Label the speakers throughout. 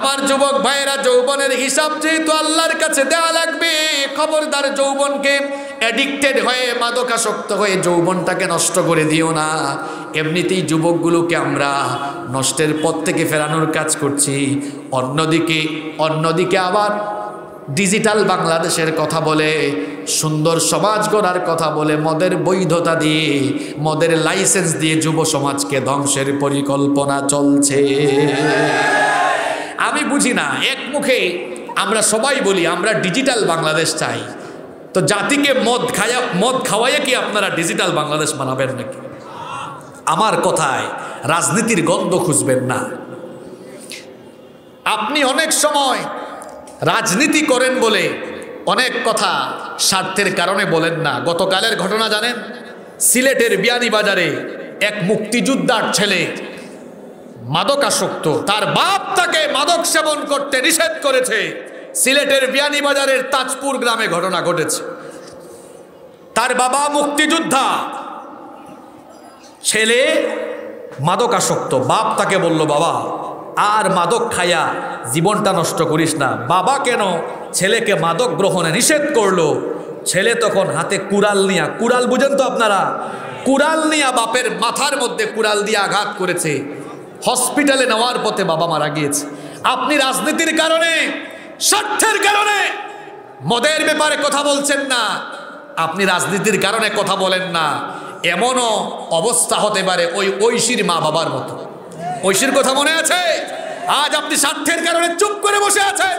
Speaker 1: আমার যুবক ভাইয়েরা, যৌবনের হিসাব যেহেতু আল্লাহর কাছে দেওয়া লাগবে, খবরদার যৌবনকে অ্যাডিক্টেড হয়ে মাদকাসক্ত হয়ে যৌবনটাকে নষ্ট করে দিও না। এমনিতেই যুবকগুলোকে আমরা নষ্টের পথ থেকে ফেরানোর কাজ করছি, অন্যদিকে আবার ডিজিটাল বাংলাদেশের কথা বলে, সুন্দর সমাজ গড়ার কথা বলে, মদের বৈধতা দিয়ে, মদের লাইসেন্স দিয়ে যুব সমাজকে ধ্বংসের পরিকল্পনা চলছে। আমি বুঝি না, এক মুখে আমরা সবাই বলি আমরা ডিজিটাল বাংলাদেশ চাই, তো জাতিকে মদ খাওয়াইয়া কি আপনারা ডিজিটাল বাংলাদেশ বানাবেন নাকি? আমার কথায় রাজনীতির গন্ধ খুঁজবেন না। আপনি অনেক সময় রাজনীতি করেন বলে অনেক কথা স্বার্থের কারণে বলেন না। গতকালের ঘটনা জানেন? সিলেটের বিয়ানীবাজারে এক মুক্তিযোদ্ধার ছেলে মাদকাসক্ত, তার বাপ তাকে মাদক সেবন করতে নিষেধ করেছে। সিলেটের বিয়ানীবাজারের তাজপুর গ্রামে ঘটনা ঘটেছে। তার বাবা মুক্তিযোদ্ধা, ছেলে মাদকাসক্ত। বাপ তাকে বলল, বাবা আর মাদক খায়া জীবনটা নষ্ট করিস না। বাবা কেন ছেলেকে মাদক গ্রহণে নিষেধ করলো? ছেলে তখন হাতে কুড়াল নিয়া, কুড়াল বুঝেন তো আপনারা, কুড়াল নিয়া বাপের মাথার মধ্যে কুড়াল দিয়ে আঘাত করেছে। হসপিটালে নেওয়ার পথে বাবা মারা গিয়েছে। আপনি রাজনীতির কারণে, স্বার্থের কারণে মদের ব্যাপারে কথা বলছেন না, আপনি রাজনীতির কারণে কথা বলেন না। এমনও অবস্থা হতে পারে ওই ঐশীর মা বাবার মতো। ঐশীর কথা মনে আছে? আজ আপনি স্বার্থের কারণে চুপ করে বসে আছেন।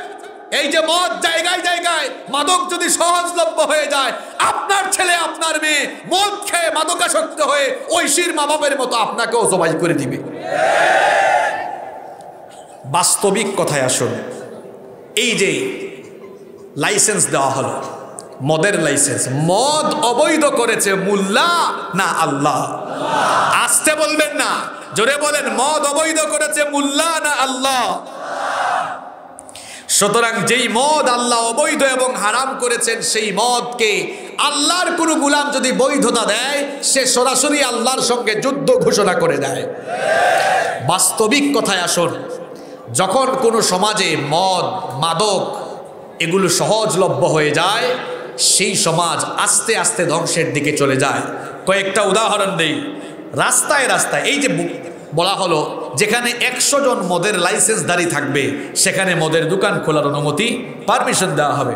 Speaker 1: এই যে মদ জায়গায় জায়গায়, মাদক যদি সহজলভ্য হয়ে যায়, আপনার ছেলে আপনার মেয়ে মদ খেয়ে মাদকাসক্ত হয়ে ঐশীর মা বাবার মতো আপনাকেও জবাই করে দিবে। বাস্তবিক কথায় আসুন, এই যে লাইসেন্স দেওয়া হলো, মদের লাইসেন্স, মদ অবৈধ করেছে মোল্লা না আল্লাহ? আসতে বলবেন না, জোরে বলেন, মদ অবৈধ করেছে মোল্লা না আল্লাহ? সুতরাং যেই মদ আল্লাহ অবৈধ এবং হারাম করেছেন, সেই মদকে আল্লাহর কোনো গোলাম যদি বৈধতা দেয়, সে সরাসরি আল্লাহর সঙ্গে যুদ্ধ ঘোষণা করে দেয়। বাস্তবিক কথায় আসুন, যখন কোনো সমাজে মদ, মাদক এগুলো সহজলভ্য হয়ে যায়, সেই সমাজ আস্তে আস্তে ধ্বংসের দিকে চলে যায়। কয়েকটা উদাহরণ দেই। রাস্তায় রাস্তায়, এই যে বলা হলো, যেখানে 100 জন মদের লাইসেন্সধারী থাকবে, সেখানে মদের দোকান খোলার অনুমতি, পারমিশন দেওয়া হবে।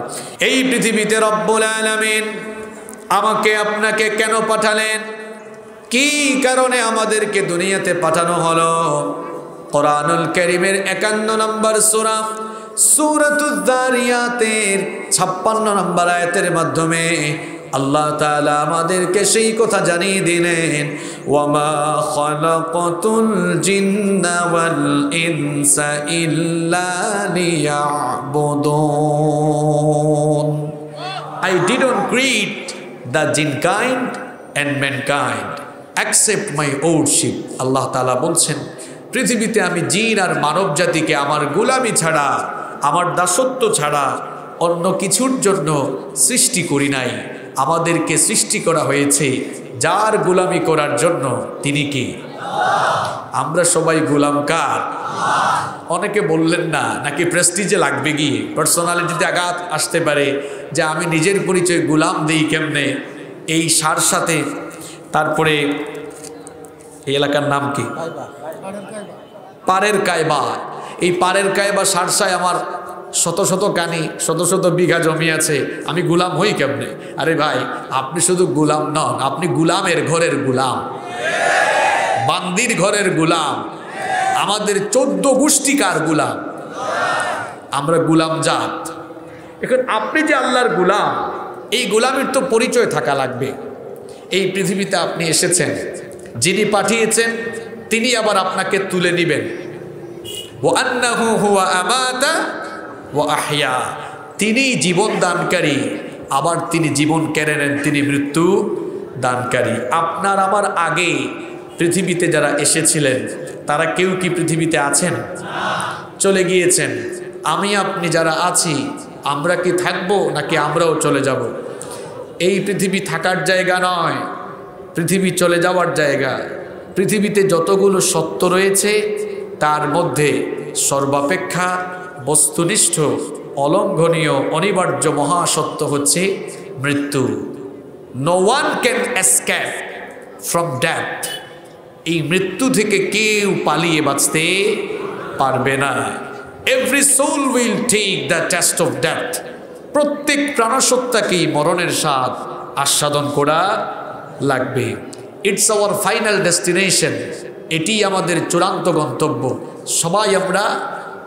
Speaker 1: এই পৃথিবীতে রব্বুল আলামিন আমাকে আপনাকে কেন পাঠালেন? কি কারণে আমাদেরকে দুনিয়াতে পাঠানো হলো? কোরআনুল কারীমের 51 নম্বর সূরা, সূরাতুয যারিয়াতের 56 নম্বর আয়াতের মাধ্যমে আল্লাহ তাআলা আমাদেরকে সেই কথা জানিয়ে দিলেন, ওয়ামা খালাকাতুল জিন্না ওয়াল ইনসা ইল্লা লিয়াবুদুন। I didn't create the jinn kind and mankind except my worship. আল্লাহ তাআলা বলছেন, পৃথিবীতে আমি জিন আর মানব জাতিকে আমার গোলামি ছাড়া, আমার দাসত্ব ছাড়া অন্য কিছুর জন্য সৃষ্টি করি নাই। আমাদেরকে সৃষ্টি করা হয়েছে যার গোলামি করার জন্য, তিনি কি? আমরা সবাই গোলাম কার? অনেকে বললেন না নাকি প্রেস্টিজে লাগবে গিয়ে, পার্সোনালিটিতে আঘাত আসতে পারে যে আমি নিজের পরিচয় গোলাম দেই কেমনে? এই সার সাথে, তারপরে এই এলাকার নাম কি? পারের কায়বা। এই পারের কায়বা সারসায় আমার শত শত কানি, শত শত বিঘা জমি আছে, আমি গুলাম হই কেমনে? আরে ভাই, আপনি শুধু গুলাম নন, আপনি গুলামের ঘরের গুলাম, বান্দির ঘরের গুলাম, আমাদের 14 গোষ্ঠীকার গুলাম, আমরা গুলাম জাত। এখন আপনি যে আল্লাহর গুলাম, এই গুলামের তো পরিচয় থাকা লাগবে। এই পৃথিবীতে আপনি এসেছেন, যিনি পাঠিয়েছেন তিনি আবার আপনাকে তুলে নিবেন। ওয়া আন্নাহু হুয়া আমাতা ওয়া আহইয়া, তিনি জীবন দানকারী, আবার তিনি জীবন কেড়ে নেন, তিনি মৃত্যু দানকারী। আপনার আমার আগে পৃথিবীতে যারা এসেছিলেন, তারা কেউ কি পৃথিবীতে আছেন? চলে গিয়েছেন। আমি আপনি যারা আছি, আমরা কি থাকবো নাকি আমরাও চলে যাব? এই পৃথিবী থাকার জায়গা নয়, পৃথিবী চলে যাওয়ার জায়গা। পৃথিবীতে যতগুলো সত্য রয়েছে, তার মধ্যে সর্বাপেক্ষা বস্তুনিষ্ঠ অলঙ্ঘনীয় অনিবার্য মহাসত্য হচ্ছে মৃত্যু। No one can escape from death. এই মৃত্যু থেকে কেউ পালিয়ে বাঁচতে পারবে না। Every soul will take the test of death. প্রত্যেক প্রাণসত্তাকেই মরণের স্বাদ আস্বাদন করা লাগবে। It's our final destination. এটি আমাদের চূড়ান্ত গন্তব্য। সবাই আমরা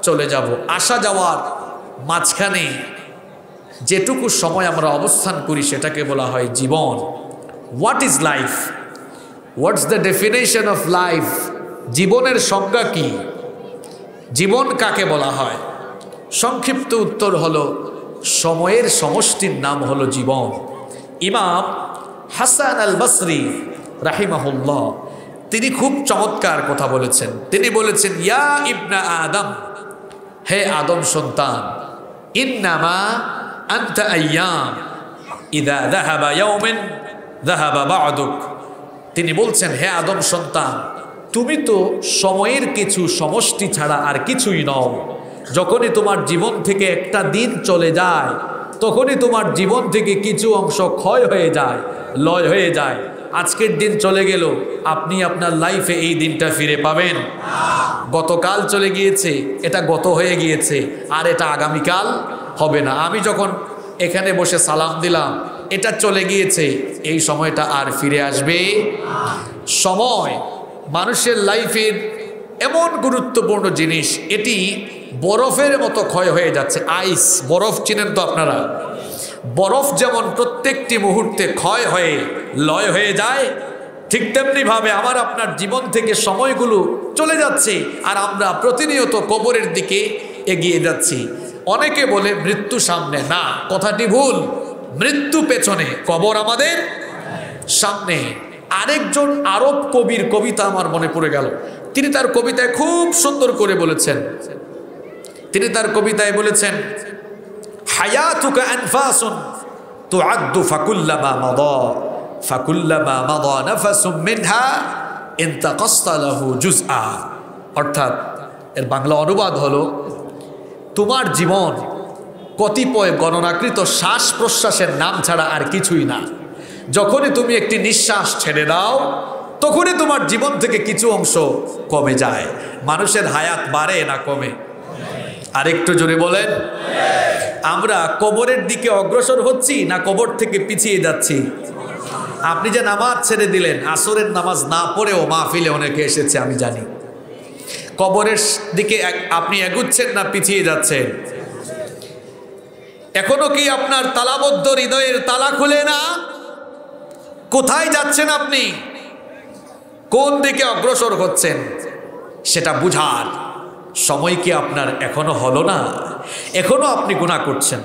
Speaker 1: চলে যাব। আসা যাওয়ার মাঝখানে যেটুকু সময় আমরা অবস্থান করি সেটাকে বলা হয় জীবন। What is life? What's the definition of life? জীবনের সংজ্ঞা কি? জীবন কাকে বলা হয়? সংক্ষিপ্ত উত্তর হলো সময়ের সমষ্টির নাম হলো জীবন। ইমাম হাসান আল বসরি রাহিমাহুল্লাহ তিনি খুব চমৎকার কথা বলেছেন। তিনি বলেছেন, ইয়া ইবনা আদম, হে আদম সন্তান, ইন্নামা আনতা আইয়াম ইদা যাহাবা ইয়াউমান যাহাবা বা'দুক। তিনি বলছেন, হে আদম সন্তান, তুমি তো সময়ের কিছু সমষ্টি ছাড়া আর কিছুই নও। যখনই তোমার জীবন থেকে একটা দিন চলে যায় তখনই তোমার জীবন থেকে কিছু অংশ ক্ষয় হয়ে যায়, লয় হয়ে যায়। আজকের দিন চলে গেল, আপনি আপনার লাইফে এই দিনটা ফিরে পাবেন? গতকাল চলে গিয়েছে, এটা গত হয়ে গিয়েছে, আর এটা আগামীকাল হবে না। আমি যখন এখানে বসে সালাম দিলাম, এটা চলে গিয়েছে, এই সময়টা আর ফিরে আসবে? সময় মানুষের লাইফের এমন গুরুত্বপূর্ণ জিনিস, এটি বরফের মতো ক্ষয় হয়ে যাচ্ছে। আইস, বরফ চিনেন তো আপনারা? বরফ যেমন প্রত্যেকটি মুহূর্তে ক্ষয় হয়ে লয় হয়ে যায়, ঠিক তেমনিভাবে আমার আপনার জীবন থেকে সময়গুলো চলে যাচ্ছে, আর আমরা প্রতিনিয়ত কবরের দিকে এগিয়ে যাচ্ছি। অনেকে বলে মৃত্যু সামনে, না, কথাটি ভুল। মৃত্যু পেছনে, কবর আমাদের সামনে। আরেকজন আরব কবির কবিতা আমার মনে পড়ে গেল। তিনি তার কবিতায় খুব সুন্দর করে বলেছেন। তিনি তার কবিতায় বলেছেন, হায়াতুকা আনফাসুন তুআদ্দু ফাকুল্লামা মাদা ফাকুল্লামা মাদা নাফাসুম মিনহা ইনতাকাসতা লাহু জুজআ। অর্থাৎ এর বাংলা অনুবাদ হলো, তোমার জীবন কতিপয় গণনাকৃত শ্বাস প্রশ্বাসের নাম ছাড়া আর কিছুই না। যখনই তুমি একটি নিঃশ্বাস ছেড়ে দাও তখনই তোমার জীবন থেকে কিছু অংশ কমে যায়। মানুষের হায়াত বাড়ে না কমে? আরেকটু জোরে বলেন। আমরা কবরের দিকে অগ্রসর হচ্ছি না কবর থেকে পিছিয়ে যাচ্ছি? আপনি যে নামাজ ছেড়ে দিলেন, আসরের নামাজ না পড়েও মাহফিলে অনেকে এসেছে আমি জানি। কবরের দিকে আপনি এগুচ্ছেন না পিছিয়ে যাচ্ছেন? এখনো কি আপনার তালাবদ্ধ হৃদয়ের তালা খুলে না? কোথায় যাচ্ছেন আপনি? কোন দিকে অগ্রসর হচ্ছেন? সেটা বুঝার সময় কি আপনার এখনো হলো না? এখনো আপনি গুনাহ করছেন,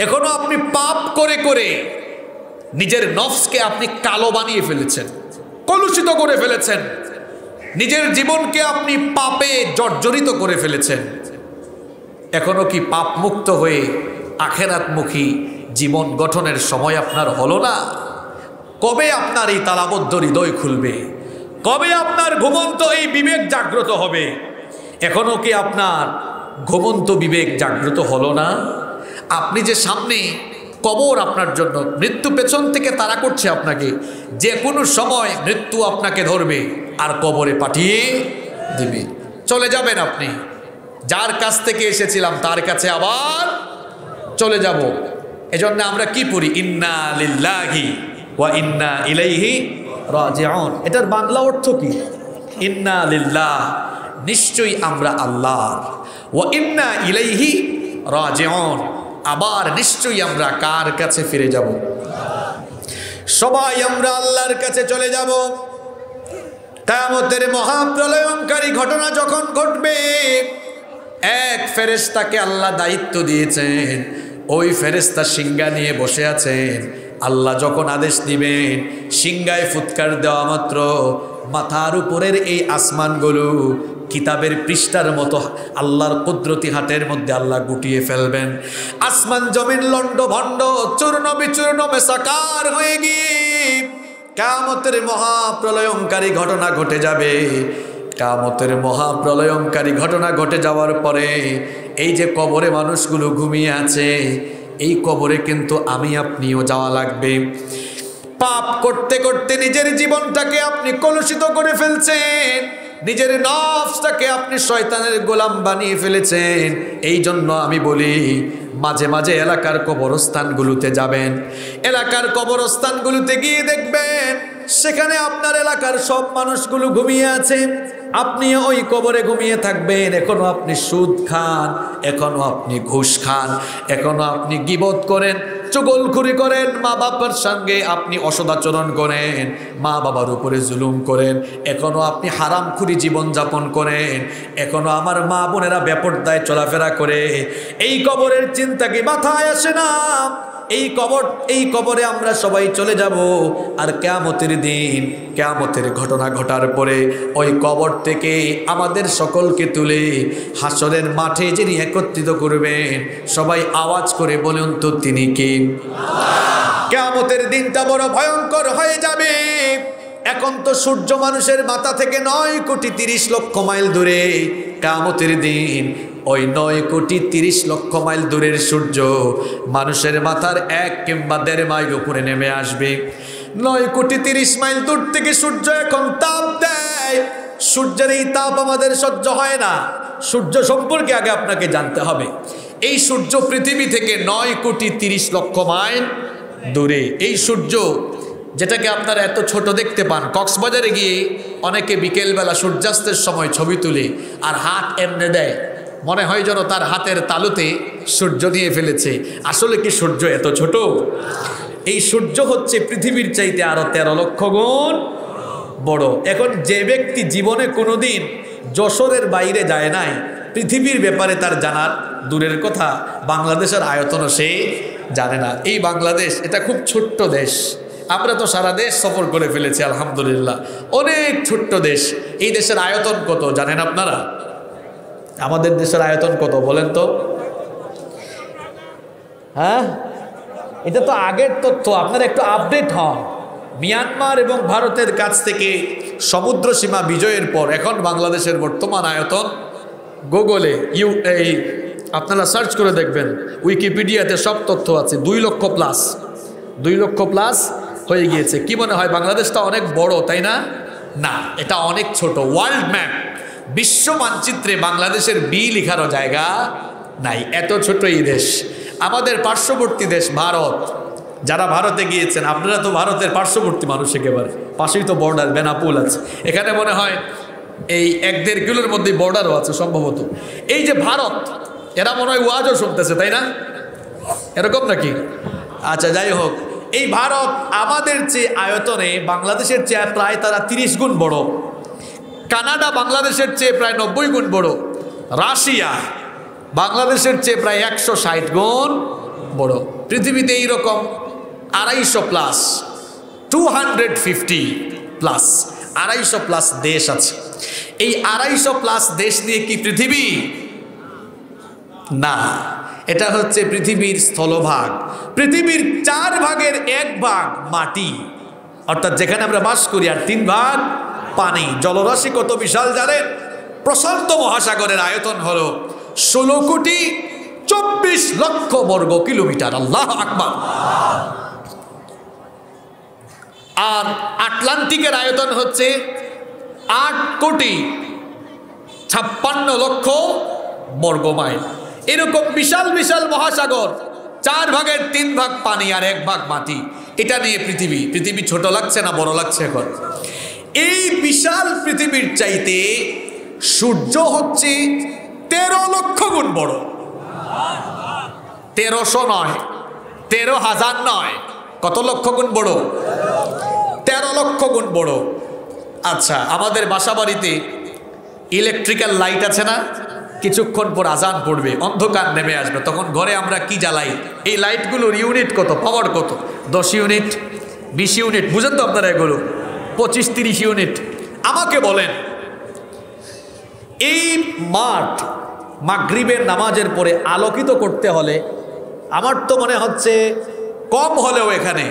Speaker 1: এখনো আপনি পাপ করে করে নিজের নফসকে আপনি কালো বানিয়ে ফেলেছেন, কলুষিত করে ফেলেছেন, নিজের জীবনকে আপনি পাপে জর্জরিত করে ফেলেছেন। এখনো কি পাপ মুক্ত হয়ে আখেরাতমুখী জীবন গঠনের সময় আপনার হলো না? কবে আপনার এই তালাবদ্ধ হৃদয় খুলবে? কবে আপনার ঘুমন্ত এই বিবেক জাগ্রত হবে? এখনো কি আপনার ঘুমন্ত বিবেক জাগ্রত হলো না? আপনি যে সামনে কবর আপনার জন্য, মৃত্যু পেছন থেকে তাড়া করছে আপনাকে। যে কোনো সময় মৃত্যু আপনাকে ধরবে আর কবরে পাঠিয়ে দিবে। চলে যাবেন আপনি। যার কাছ থেকে এসেছিলাম তার কাছে আবার চলে যাব। এজন্য আমরা কি পড়ি? ইন্না লিল্লাহি ওয়া ইন্না ইলাইহি রাজিউন। এটার বাংলা অর্থ কি? ইন্না লিল্লাহ, নিশ্চয়ই আমরা আল্লাহর, ওয়া ইন্না ইলাইহি রাজিউন, আবার নিশ্চয়ই আমরা কার কাছে ফিরে যাব? সবাই আমরা আল্লাহর কাছে চলে যাব। কিয়ামতের মহাপ্রলয়ঙ্কারী ঘটনা যখন ঘটবে, এক ফেরেশতাকে আল্লাহ দায়িত্ব দিয়েছেন। ওই ফেরেশতা সিংহা নিয়ে বসে আছেন। আল্লাহ যখন আদেশ দিবেন, সিংহায় ফুৎকার দেওয়া মাত্র মাথার উপরের এই আসমানগুলো কিতাবের পৃষ্ঠার মতো আল্লাহর কুদরতি হাতের মধ্যে আল্লাহ গুটিয়ে ফেলবেন। আসমান জমিন লন্ড ভণ্ড চূর্ণ বিচূর্ণ মেসাকার হয়ে গিয়ে কিয়ামতের মহাপ্রলয়ঙ্কারী ঘটনা ঘটে যাবে। কিয়ামতের মহাপ্রলয়ঙ্কারী ঘটনা ঘটে যাওয়ার পরে এই যে কবরে মানুষগুলো ঘুমিয়ে আছে, এই কবরে কিন্তু আমি আপনিও যাওয়া লাগবে। পাপ করতে করতে নিজের জীবনটাকে আপনি কলুষিত করে ফেলছেন, নিজের নফসটাকে আপনি শয়তানের গোলাম বানিয়ে ফেলেছেন। এই জন্য আমি বলি, মাঝে মাঝে এলাকার কবরস্থানগুলোতে যাবেন, এলাকার কবরস্থানগুলোতে গিয়ে দেখবেন সেখানে আপনার এলাকার সব মানুষগুলো ঘুমিয়ে আছে, আপনি ওই কবরে ঘুমিয়ে থাকবেন। এখনো আপনি সুদ খান, এখনো আপনি ঘুষ খান, এখনো আপনি গীবত করেন, চুগলখুরি করেন, মা বাবার সঙ্গে আপনি অসদাচরণ করেন, মা বাবার উপরে জুলুম করেন, এখনো আপনি হারামখুরি জীবনযাপন করেন, এখনো আমার মা বোনেরা বেপরদায় চলাফেরা করে। এই কবরের চিন্তা কি মাথায় আসে না? এই কবরে আমরা সবাই চলে যাব, আর কিয়ামতের দিন, কিয়ামতের ঘটনা ঘটার পরে ওই কবর থেকে আমাদের সকলকে তুলে হাসরের মাঠে যিনি একত্রিত করবেন, সবাই আওয়াজ করে বলুন তো তিনি কে? কিয়ামতের দিনটা বড় ভয়ঙ্কর হয়ে যাবে। এখন তো সূর্য মানুষের মাথা থেকে 9,30,00,000 মাইল দূরে। কিয়ামতের দিন ওই 9,30,00,000 মাইল দূরের সূর্য মানুষের মাথার 1 কিংবা 1.5 মাইল উপরে নেমে আসবে। 9,30,00,000 মাইল দূর থেকে সূর্য এখন তাপ দেয়। সূর্যের এই তাপ আমাদের সহ্য হয় না। সূর্য সম্পর্কে আগে আপনাকে জানতে হবে। এই সূর্য পৃথিবী থেকে 9,30,00,000 মাইল দূরে। এই সূর্য যেটাকে আপনারা এত ছোট দেখতে পান, কক্সবাজারে গিয়ে অনেকে বিকেলবেলা সূর্যাস্তের সময় ছবি তুলে আর হাত এমনে দেয়, মনে হয় যেন তার হাতের তালুতে সূর্য নিয়ে ফেলেছে। আসলে কি সূর্য এত ছোট? এই সূর্য হচ্ছে পৃথিবীর চাইতে আরো 13 লক্ষ গুণ বড়। এখন যে ব্যক্তি জীবনে কোনোদিন যশোরের বাইরে যায় নাই, পৃথিবীর ব্যাপারে তার জানার দূরের কথা, বাংলাদেশের আয়তনও সে জানে না। এই বাংলাদেশ এটা খুব ছোট্ট দেশ। আমরা তো সারা দেশ সফর করে ফেলেছি আলহামদুলিল্লাহ, অনেক ছোট্ট দেশ। এই দেশের আয়তন কত জানেন আপনারা? আমাদের দেশের আয়তন কত বলেন তো? হ্যাঁ, এটা তো আগের তথ্য, আপনারা একটু আপডেট হন। মিয়ানমার এবং ভারতের কাছ থেকে সমুদ্র সীমা বিজয়ের পর এখন বাংলাদেশের বর্তমান আয়তন গুগলে আপনারা সার্চ করে দেখবেন, উইকিপিডিয়াতে সব তথ্য আছে। 2 লক্ষ প্লাস, 2 লক্ষ প্লাস হয়ে গিয়েছে। কি মনে হয় বাংলাদেশটা অনেক বড়, তাই না? না, এটা অনেক ছোট। ওয়ার্ল্ড ম্যাপ, বিশ্ব মানচিত্রে বাংলাদেশের বি লেখারও জায়গা নাই, এত ছোট এই দেশ। আমাদের পার্শ্ববর্তী দেশ ভারত, যারা ভারতে গিয়েছেন আপনারা তো ভারতের পার্শ্ববর্তী মানুষ, একেবারে পাশেই তো বর্ডার, বেনাপুল আছে। এখানে মনে হয় এই 1-1.5 কিলোর মধ্যে বর্ডারও আছে সম্ভবত। এই যে ভারত, এরা মনে হয় ওয়াজও শুনতেছে, তাই না? এরকম নাকি? আচ্ছা, যাই হোক, এই ভারত আমাদের চেয়ে আয়তনে বাংলাদেশের চেয়ে প্রায় তারা 30 গুণ বড়। কানাডা বাংলাদেশের চেয়ে প্রায় 90 গুণ বড়। রাশিয়া বাংলাদেশের চেয়ে প্রায় 160 গুণ বড়। পৃথিবীতে এইরকম 250 প্লাস, 250 প্লাস, 250 প্লাস দেশ আছে। এই 250 প্লাস দেশ নিয়ে কি পৃথিবী? না, এটা হচ্ছে পৃথিবীর স্থলভাগ। পৃথিবীর 4 ভাগের 1 ভাগ মাটি, অর্থাৎ যেখানে আমরা বাস করি, আর 3 ভাগ পানি। জলরাশি কত বিশাল জানেন? প্রশান্ত মহাসাগরের আয়তন হলো 16,24,00,000 বর্গ কিলোমিটার। আল্লাহু আকবার। আর আটলান্টিকের আয়তন হচ্ছে 8,56,00,000 বর্গ মাইল। এরকম বিশাল বিশাল মহাসাগর, 4 ভাগের 3 ভাগ পানি আর 1 ভাগ মাটি। এটা নিয়ে পৃথিবী ছোট লাগছে না বড় লাগছে? এখন এই বিশাল পৃথিবীর চাইতে সূর্য হচ্ছে 13 লক্ষ গুণ বড়। 1300 নয়, 13,000 নয়, কত লক্ষ গুণ বড়? 13 লক্ষ গুণ বড়। আচ্ছা, আমাদের বাসা বাড়িতে ইলেকট্রিক্যাল লাইট আছে না? কিছুক্ষণ পর আজান পড়বে, অন্ধকার নেমে আসবে, তখন ঘরে আমরা কি জ্বালাই? এই লাইটগুলোর ইউনিট কত, পাওয়ার কত? 10 ইউনিট, 20 ইউনিট, বুঝেন তো আপনারা? এগুলো 25-30 ইউনিট। আমাকে বলেন, এই মাঠ মাগরিবের নামাজের পরে আলোকিত করতে হলে আমার তো মনে হচ্ছে কম হলেও এখানে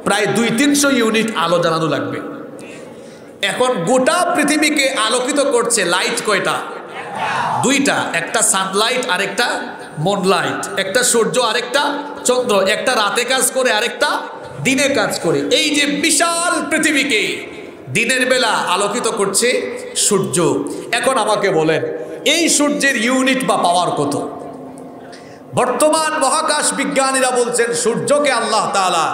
Speaker 1: প্রায় 200-300 ইউনিট আলো জ্বালানো লাগবে। এখন গোটা পৃথিবীকে আলোকিত করছে লাইট কয়টা? দুইটা, একটা সানলাইট আর একটা মুনলাইট, একটা সূর্য আর একটা চন্দ্র, একটা রাতে কাজ করে আরেকটা দিনে কাজ করে। এই যে বিশাল পৃথিবীকে দিনের বেলা আলোকিত করছে সূর্য। এখন আমাকে বলেন, এই সূর্যের ইউনিট বা পাওয়ার কত? বর্তমান মহাকাশ বিজ্ঞানীরা বলছেন সূর্যকে আল্লাহ তাআলা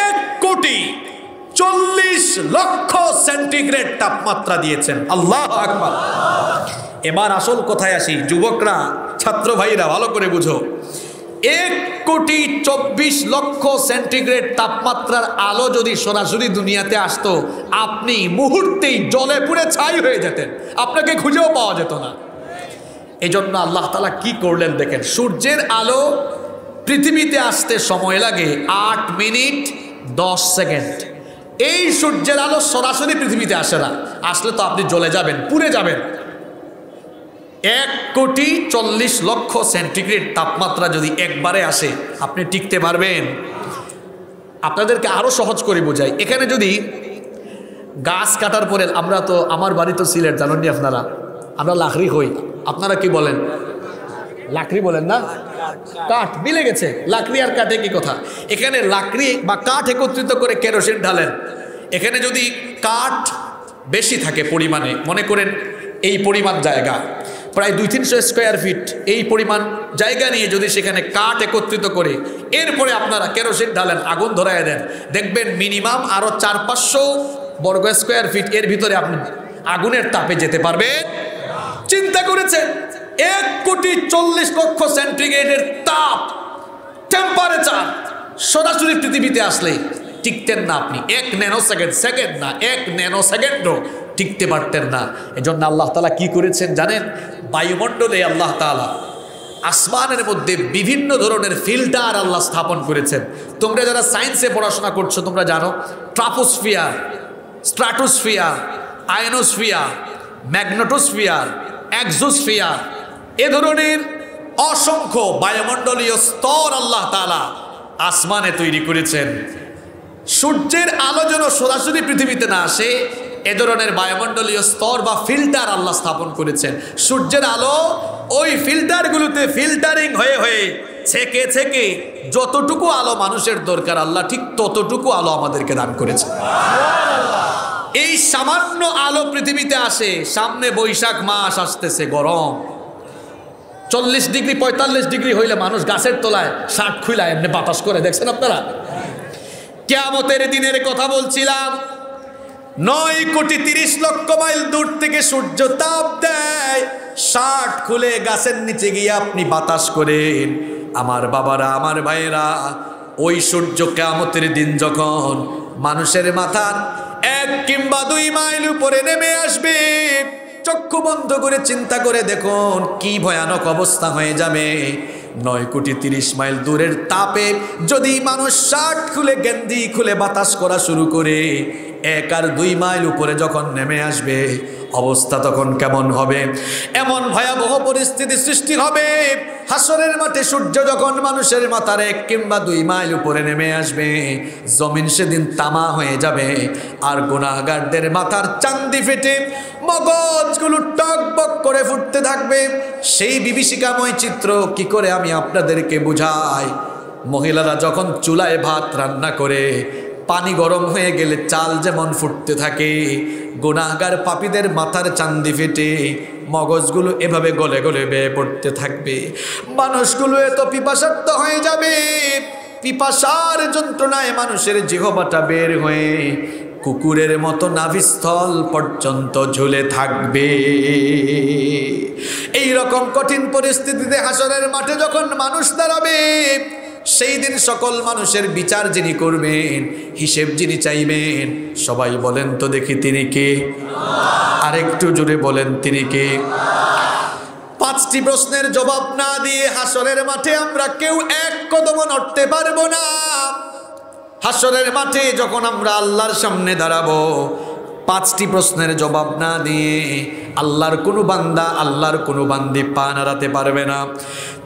Speaker 1: 1,40,00,000 সেন্টিগ্রেড তাপমাত্রা দিয়েছেন। আল্লাহু আকবার। এবার আসল কথায় আসি, যুবকরা, ছাত্র ভাইরা ভালো করে বুঝো। 1,24,00,000 সেন্টিগ্রেড তাপমাত্রার আলো যদি সরাসরি দুনিয়াতে আসতো, আপনি মুহূর্তেই জ্বলে পুড়ে ছাই হয়ে যেতেন, আপনাকে খুঁজেও পাওয়া যেত না। এই জন্য আল্লাহ তাআলা কি করলেন দেখেন, সূর্যের আলো পৃথিবীতে আসতে সময় লাগে 8 মিনিট 10 সেকেন্ড। এই সূর্যের আলো সরাসরি পৃথিবীতে আসে না, আসলে তো আপনি জ্বলে যাবেন, পুড়ে যাবেন। 1,40,00,000 সেন্টিগ্রেড তাপমাত্রা যদি একবারে আসে, আপনি টিকতে পারবেন? আপনাদেরকে আরো সহজ করে বোঝাই, এখানে যদি গাছ কাটার পরে, আমরা তো, আমার বাড়ি তো সিলেট, জানেন নি আপনারা, আমরা লাকড়ি হই, আপনারা কি বলেন? লাকড়ি বলেন না? কাঠ, মিলে গেছে, লাকড়ি আর কাঠে কি কথা। এখানে লাকড়ি বা কাঠ একত্রিত করে কেরোসিন ঢালেন। এখানে যদি কাঠ বেশি থাকে পরিমাণে, মনে করেন এই পরিমাণ জায়গা, প্রায় 200-300 স্কোয়ার ফিট, এই পরিমাণ জায়গা নিয়ে যদি সেখানে কাঠ একত্রিত করে এরপরে আপনারা কেরোসিন ঢালেন, আগুন ধরায় দেন, দেখবেন মিনিমাম আরো 400-500 বর্গ স্কোয়ার ফিট এর ভিতরে আপনি আগুনের তাপে যেতে পারবেন। চিন্তা করেছেন 1,40,00,000 সেন্টিগ্রেডের তাপ, টেম্পারেচার সরাসরি পৃথিবীতে আসলে টিকতেন না আপনি 1 ন্যানোসেকেন্ড, সেকেন্ড না 1 ন্যানোসেকেন্ডও টিকতে পারতেন না। এজন্য আল্লাহ তাআলা কি করেছেন জানেন? বায়ুমণ্ডলে আল্লাহ তাআলা আসমানের মধ্যে বিভিন্ন ধরনের ফিল্টার আল্লাহ স্থাপন করেছেন। তোমরা যারা সায়েন্সে পড়াশোনা করছো তোমরা জানো, ট্রাপোস্ফিয়ার, স্ট্র্যাটোস্ফিয়ার, আয়নোস্ফিয়ার, ম্যাগনেটোস্ফিয়ার, এক্সোস্ফিয়ার, এ ধরনের অসংখ্য বায়ুমণ্ডলীয় স্তর আল্লাহ তাআলা আসমানে তৈরি করেছেন। সূর্যের আলো যেন সরাসরি পৃথিবীতে না আসে, এ ধরনের বায়ুমণ্ডলীয় স্তর বা ফিল্টার আল্লাহ স্থাপন করেছেন। সূর্যের আলো ওই ফিল্টারগুলোতে ফিল্টারিং হয়ে হয়ে ছেকে ছেকে যতটুকু আলো মানুষের দরকার, আল্লাহ ঠিক ততটুকু আলো আমাদেরকে দান করেছেন। এই সামান্য আলো পৃথিবীতে আসে, সামনে বৈশাখ মাস আসতেছে, গরম 40 ডিগ্রি 45 ডিগ্রি হইলে মানুষ গাছের তলায় শার্ট খুলে এমনি বাতাস করে, দেখছেন আপনারা? কিয়ামতের দিনের কথা বলছিলাম, 9,30,00,000 মাইল দূর থেকে সূর্য তাপ দেয়, শার্ট খুলে গাছের নিচে গিয়ে আপনি বাতাস করেন। আমার বাবারা, আমার ভাইয়েরা, ওই সূর্য কিয়ামতের দিন যখন মানুষের মাথার 1 কিংবা 2 মাইল উপরে নেমে আসবে, চক্ষু বন্ধ করে চিন্তা করে দেখুন কি ভয়ানক অবস্থা হয়ে যাবে। 9,30,00,000 মাইল দূরের তাপে যদি মানুষ শার্ট খুলে গেঞ্জি খুলে বাতাস করা শুরু করে, 1 আর 2 মাইল উপরে যখন নেমে আসবে, অবস্থা তখন কেমন হবে? এমন ভয়াবহ পরিস্থিতি সৃষ্টি হবে, হাসরের মাঠে সূর্য যখন মানুষের মাথার 1 কিংবা 2 মাইল উপরে নেমে আসবে, জমিন সেদিন তামা হয়ে যাবে, আর গুনাহগারদের মাথার চান্দি ফেটে মগজগুলো টকবক করে ফুটতে থাকবে। সেই বিভীষিকাময় চিত্র কি করে আমি আপনাদেরকে বুঝাই? মহিলারা যখন চুলায় ভাত রান্না করে, পানি গরম হয়ে গেলে চাল যেমন ফুটতে থাকে, গুনাহগার পাপীদের মাথার চান্দি ফেটে মগজগুলো এভাবে গলে গলে বেয়ে পড়তে থাকবে। মানুষগুলো এত পিপাসার্ত হয়ে যাবে, পিপাসার যন্ত্রণায় মানুষের জিহ্বাটা বের হয়ে কুকুরের মতো নাভিস্থল পর্যন্ত ঝুলে থাকবে। এই রকম কঠিন পরিস্থিতিতে হাসরের মাঠে যখন মানুষ দাঁড়াবে, সেই দিন সকল মানুষের বিচার যিনি করবেন, হিসেব যিনি চাইবেন, সবাই বলেন তো দেখি তিনি কে? আরেকটু জোরে বলেন তিনি কে? 5টি প্রশ্নের জবাব না দিয়ে হাসরের মাঠে আমরা কেউ 1 কদমও নড়তে পারবো না। হাসরের মাঠে যখন আমরা আল্লাহর সামনে দাঁড়াবো, 5টি প্রশ্নের জবাব না দিয়ে আল্লাহর কোনো বান্দা, আল্লাহর কোনো বান্দি পা নাড়াতে পারবে না।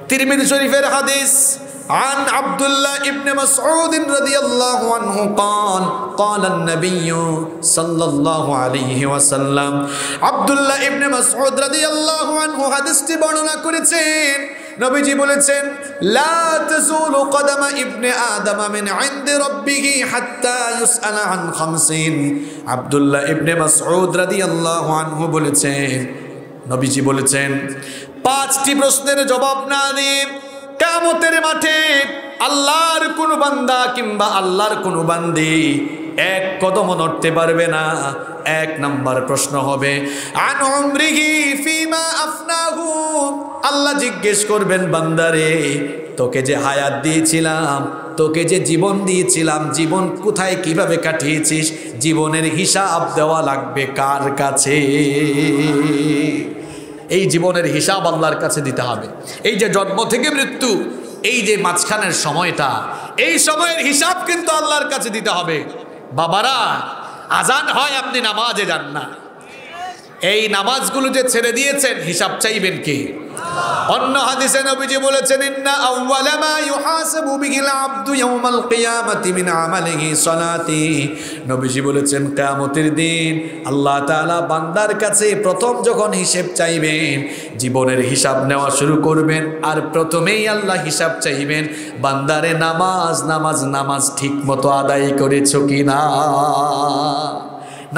Speaker 1: তিরমিজি শরীফের হাদিস, عن عبد الله ابن مسعود رضي الله عنه قال قال النبي صلى الله عليه وسلم عبد الله ابن مسعود رضي الله عنه হাদিসটি বর্ণনা করেছেন নবীজি বলেছেন লা তাযুলু কদমা ইবনে আদম মিন ইনদি রাব্বিহি হাত্তা ইউসআলা আন খামসিন আব্দুল্লাহ ইবনে মাসউদ রাদিয়াল্লাহু আনহু বলেছেন নবীজি বলেছেন পাঁচটি প্রশ্নের জবাব না দিয়ে কিয়ামতের মাঠে আল্লাহর কোন বান্দা কিংবা আল্লাহর কোন বান্দি এক কদম নড়তে পারবে না। এক নাম্বার প্রশ্ন হবে আন উমরিহি ফিমা আফনাহু, আল্লাহ জিজ্ঞেস করবেন বান্দারে তোকে যে হায়াত দিয়েছিলাম, তোকে যে জীবন দিয়েছিলাম, জীবন কোথায় কিভাবে কাটিয়েছিস, জীবনের হিসাব দেওয়া লাগবে কার কাছে? এই জীবনের হিসাব আল্লাহর কাছে দিতে হবে। এই যে জন্ম থেকে মৃত্যু, এই যে মাঝখানের সময়টা, এই সময়ের হিসাব কিন্তু আল্লাহর কাছে দিতে হবে। বাবারা, আজান হয় আপনি নামাজে যান না, এই নামাজগুলো যে ছেড়ে দিয়েছেন হিসাব চাইবেন কি? অন্য হাদিসে নবীজি বলেছেন ইন্না আউওয়ালা মা ইউহাসাবু বিহিল আবদু ইয়াউমাল কিয়ামাতি মিন আমালিহি সালাতি, নবীজি বলেছেন কিয়ামতের দিন আল্লাহ তাআলা বান্দার কাছে প্রথম যখন হিসাব চাইবেন, জীবনের হিসাব নেওয়া শুরু করবেন, আর প্রথমেই আল্লাহ হিসাব চাইবেন বান্দারে নামাজ নামাজ নামাজ ঠিক মতো আদায় করেছো কিনা।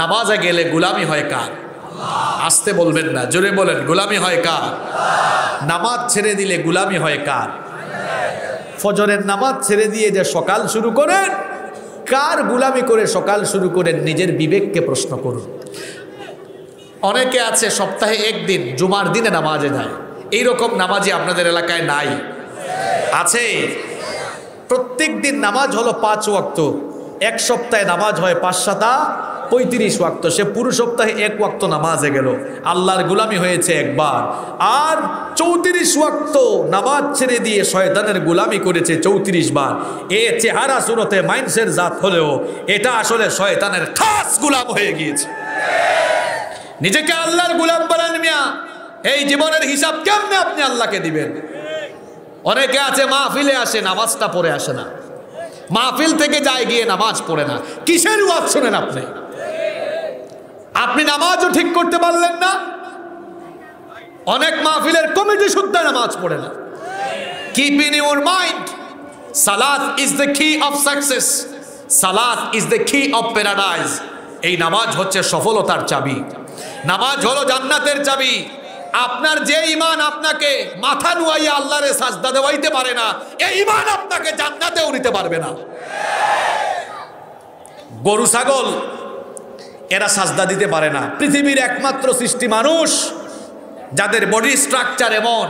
Speaker 1: নামাজে গেলে গোলামি হয় কার? আসতে বলবেন না, জোরে বলেন, গোলামি হয় কার? নামাজ ছেড়ে দিলে গোলামি হয় কার? ফজরের নামাজ ছেড়ে দিয়ে যে সকাল শুরু করেন, কার গোলামি করে সকাল শুরু করেন? নিজের বিবেককে প্রশ্ন করুন। অনেকে আছে সপ্তাহে একদিন জুমার দিনে নামাজে যায়, এইরকম নামাজি আপনাদের এলাকায় নাই? আছে। প্রত্যেক দিন নামাজ হলো 5 ওয়াক্ত, এক সপ্তাহে নামাজ হয় 5-7-35 ওয়াক্ত, সে পুরো সপ্তাহে 1 ওয়াক্ত নামাজে গেল, আল্লাহর গোলামি হয়েছে একবার। আর 34 ওয়াক্ত নামাজ ছেড়ে দিয়ে শয়তানের গোলামি করেছে 34 বার। এ চেহারা সুরতে মাইন্ডসের জাত হলেও এটা আসলে শয়তানের খাস গোলাম হয়ে গিয়েছে। নিজেকে আল্লাহর গোলাম বানান মিয়া, এই জীবনের হিসাব কেমনে আপনি আল্লাহকে দিবেন? অনেকে আছে মাহফিলে আসে, নামাজটা পড়ে আসে না, মাহফিল থেকে যায় গিয়ে নামাজ পড়ে না। কিসের ওয়াজ শোনেন আপনি? আপনি নামাজও ঠিক করতে পারলেন না, অনেক মাহফিলের কমিটি শুদ্ধ নামাজ পড়ে না। কিপ ইন ইউর মাইন্ড, সালাত ইজ দ্য কি অফ সাকসেস, সালাত ইজ দ্য কি অফ প্যারাডাইজ। এই নামাজ হচ্ছে সফলতার চাবি, নামাজ হলো জান্নাতের চাবি। আপনার যে ঈমান আপনাকে মাথা নুয়াইয়া আল্লাহরে সাজদা দেওয়াইতে পারে না, এই ঈমান আপনাকে জান্নাতেও নিতে পারবে না। গরু ছাগল এরা সাজদা দিতে পারে না। পৃথিবীর একমাত্র সৃষ্টি মানুষ যাদের বডি স্ট্রাকচার এমন,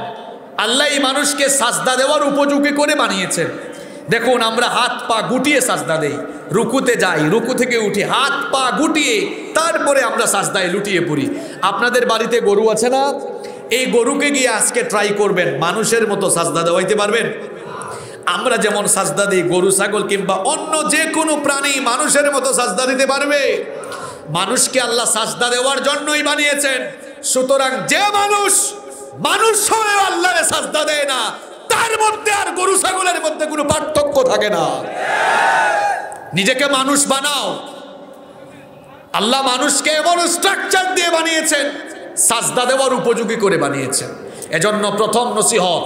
Speaker 1: আল্লাহ এই মানুষকে সাজদা দেওয়ার উপযোগী করে বানিয়েছেন। দেখুন, আমরা হাত পা গুটিয়ে সাজদা দেই, রুকুতে যাই, রুকু থেকে উঠি হাত পা গুটিয়ে, তারপরে আমরা সাজদায় লুটিয়ে পড়ি। আপনাদের বাড়িতে গরু আছে না? এই গরুকে গিয়ে আজকে ট্রাই করবেন, মানুষের মতো সাজদা দেওয়াইতে পারবেন? আমরা যেমন সাজদা দিই, গরু ছাগল কিংবা অন্য যে কোনো প্রাণী মানুষের মতো সাজদা দিতে পারবে? মানুষকে আল্লাহ সাজদা দেওয়ার জন্যই বানিয়েছেন। সুতরাং যে মানুষ হয়ে আল্লাহরে সাজদা দেয় না, তার মধ্যে আর গরু ছাগলের মধ্যে কোনো পার্থক্য থাকে না। নিজেকে মানুষ বানাও। আল্লাহ মানুষকে এমন স্ট্রাকচার দিয়ে বানিয়েছেন, সাজদা দেওয়ার উপযোগী করে বানিয়েছেন। এজন্য প্রথম নসিহত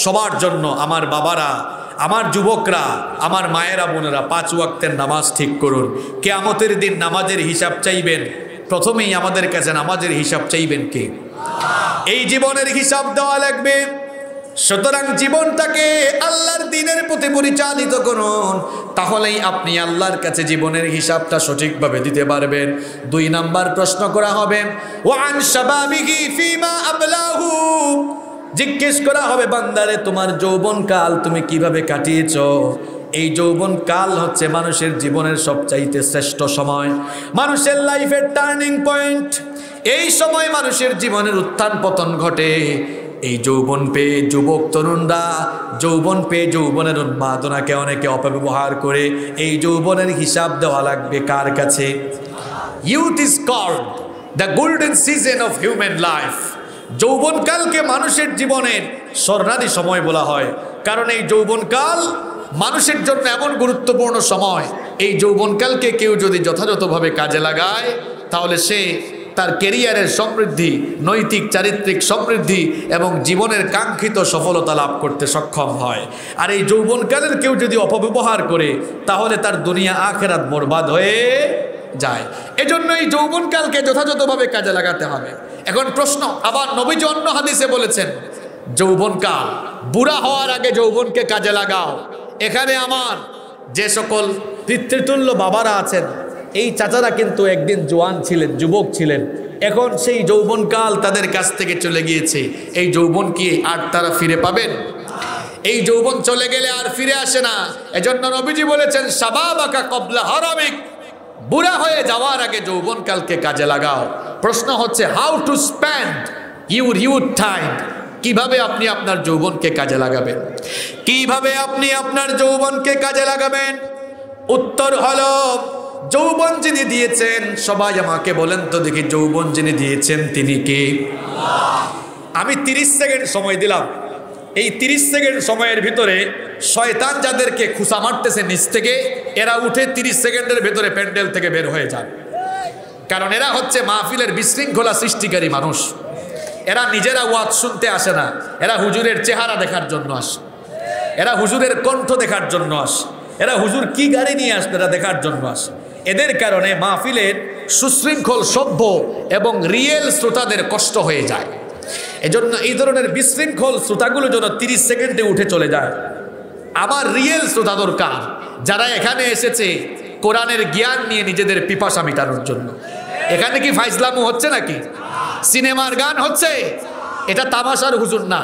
Speaker 1: সবার জন্য, আমার বাবারা, আমার যুবকরা, আমার মায়েরা, বোনেরা, 5 ওয়াক্তের নামাজ ঠিক করুন। কিয়ামতের দিন নামাজের হিসাব চাইবেন, প্রথমেই আমাদের কাছে নামাজের হিসাব চাইবেন কে? এই জীবনের হিসাব দেওয়া লাগবে। সুতরাং জীবনটাকে আল্লাহর দ্বীনের প্রতি পরিচালিত করুন, তাহলেই আপনি আল্লাহর কাছে জীবনের হিসাবটা সঠিকভাবে দিতে পারবেন। 2 নাম্বার প্রশ্ন করা হবে ওয়ান শাবাবিহি ফিমা আবলাহু, জিজ্ঞেস করা হবে বান্দারে তোমার যৌবনকাল তুমি কিভাবে কাটিয়েছো? এই যৌবনকাল হচ্ছে মানুষের জীবনের সবচাইতে শ্রেষ্ঠ সময়, মানুষের লাইফের টার্নিং পয়েন্ট। এই সময় মানুষের জীবনের উত্থান পতন ঘটে। এই যৌবন পেয়ে যুবক তরুণরা, যৌবন পেয়ে যৌবনের উন্মাদনাকে অনেকে অপব্যবহার করে। এই যৌবনের হিসাব দেওয়া লাগবে কার কাছে? Youth is called the golden season of human life. যৌবনকালকে মানুষের জীবনের স্বর্ণালী সময় বলা হয়, কারণ এই যৌবনকাল মানুষের জন্য এমন গুরুত্বপূর্ণ সময়। এই যৌবনকালকে কেউ যদি যথাযথভাবে কাজে লাগায় তাহলে সে তার ক্যারিয়ারের সমৃদ্ধি, নৈতিক চারিত্রিক সমৃদ্ধি এবং জীবনের কাঙ্ক্ষিত সফলতা লাভ করতে সক্ষম হয়। আর এই যৌবনকালের কেউ যদি অপব্যবহার করে তাহলে তার দুনিয়া আখেরাত বরবাদ হয়ে যায়। এজন্য এই যৌবনকালকে যথাযথভাবে কাজে লাগাতে হবে। এখন প্রশ্ন, আবার নবীজি অন্য হাদিসে বলেছেন যৌবনকাল, বুড়া হওয়ার আগে যৌবনকে কাজে লাগাও। এখানে আমার যে সকল পিতৃতুল্য বাবারা আছেন, এই চাচারা কিন্তু একদিন জোয়ান ছিলেন, যুবক ছিলেন, এখন সেই যৌবনকাল তাদের কাছ থেকে চলে গিয়েছে। এই যৌবন কি আর তারা ফিরে পাবেন? এই যৌবন চলে গেলে আর ফিরে আসে না। এজন্য নবীজি বলেছেন শাবাবাকা ক্বাবলা হারামিক, বুড়া হয়ে যাওয়ার আগে যৌবনকালকে কাজে লাগাও। প্রশ্ন হচ্ছে how to spend your youth time, কিভাবে আপনি আপনার যৌবনকে কাজে লাগাবেন? কিভাবে আপনি আপনার যৌবনকে কাজে লাগাবেন? উত্তর হলো, যৌবন যিনি দিয়েছেন, সবাই আমাকে বলেন তো দেখি, যৌবন যিনি দিয়েছেন তিনি কে? আমি 30 সেকেন্ড সময় দিলাম। এই 30 সেকেন্ড সময়ের ভিতরে শয়তান যাদেরকে খুসা মারতেছে নিচ থেকে, এরা উঠে 30 সেকেন্ডের ভিতরে প্যান্ডেল থেকে বের হয়ে যান। কারণ এরা হচ্ছে মাহফিলের বিশৃঙ্খলা সৃষ্টিকারী মানুষ। এরা নিজেরা ওয়াজ শুনতে আসে না, এরা হুজুরের চেহারা দেখার জন্য আসে, এরা হুজুরের কণ্ঠ দেখার জন্য আসে, এরা হুজুর কি গাড়ি নিয়ে আসবে এটা দেখার জন্য আসে। এদের কারণে মাহফিলের সুশৃঙ্খল, সভ্য এবং রিয়েল শ্রোতাদের কষ্ট হয়ে যায়। এজন্য এই ধরনের বিশৃঙ্খল শ্রোতাগুলো যেন 30 সেকেন্ডে উঠে চলে যায়। আবার রিয়েল শ্রোতা দরকার, যারা এখানে এসেছে কোরআনের জ্ঞান নিয়ে নিজেদের পিপাসা মেটানোর জন্য। এখানে কি ফাইজলামু হচ্ছে নাকি? সিনেমার গান হচ্ছে? এটা তামাশার হুজুর না,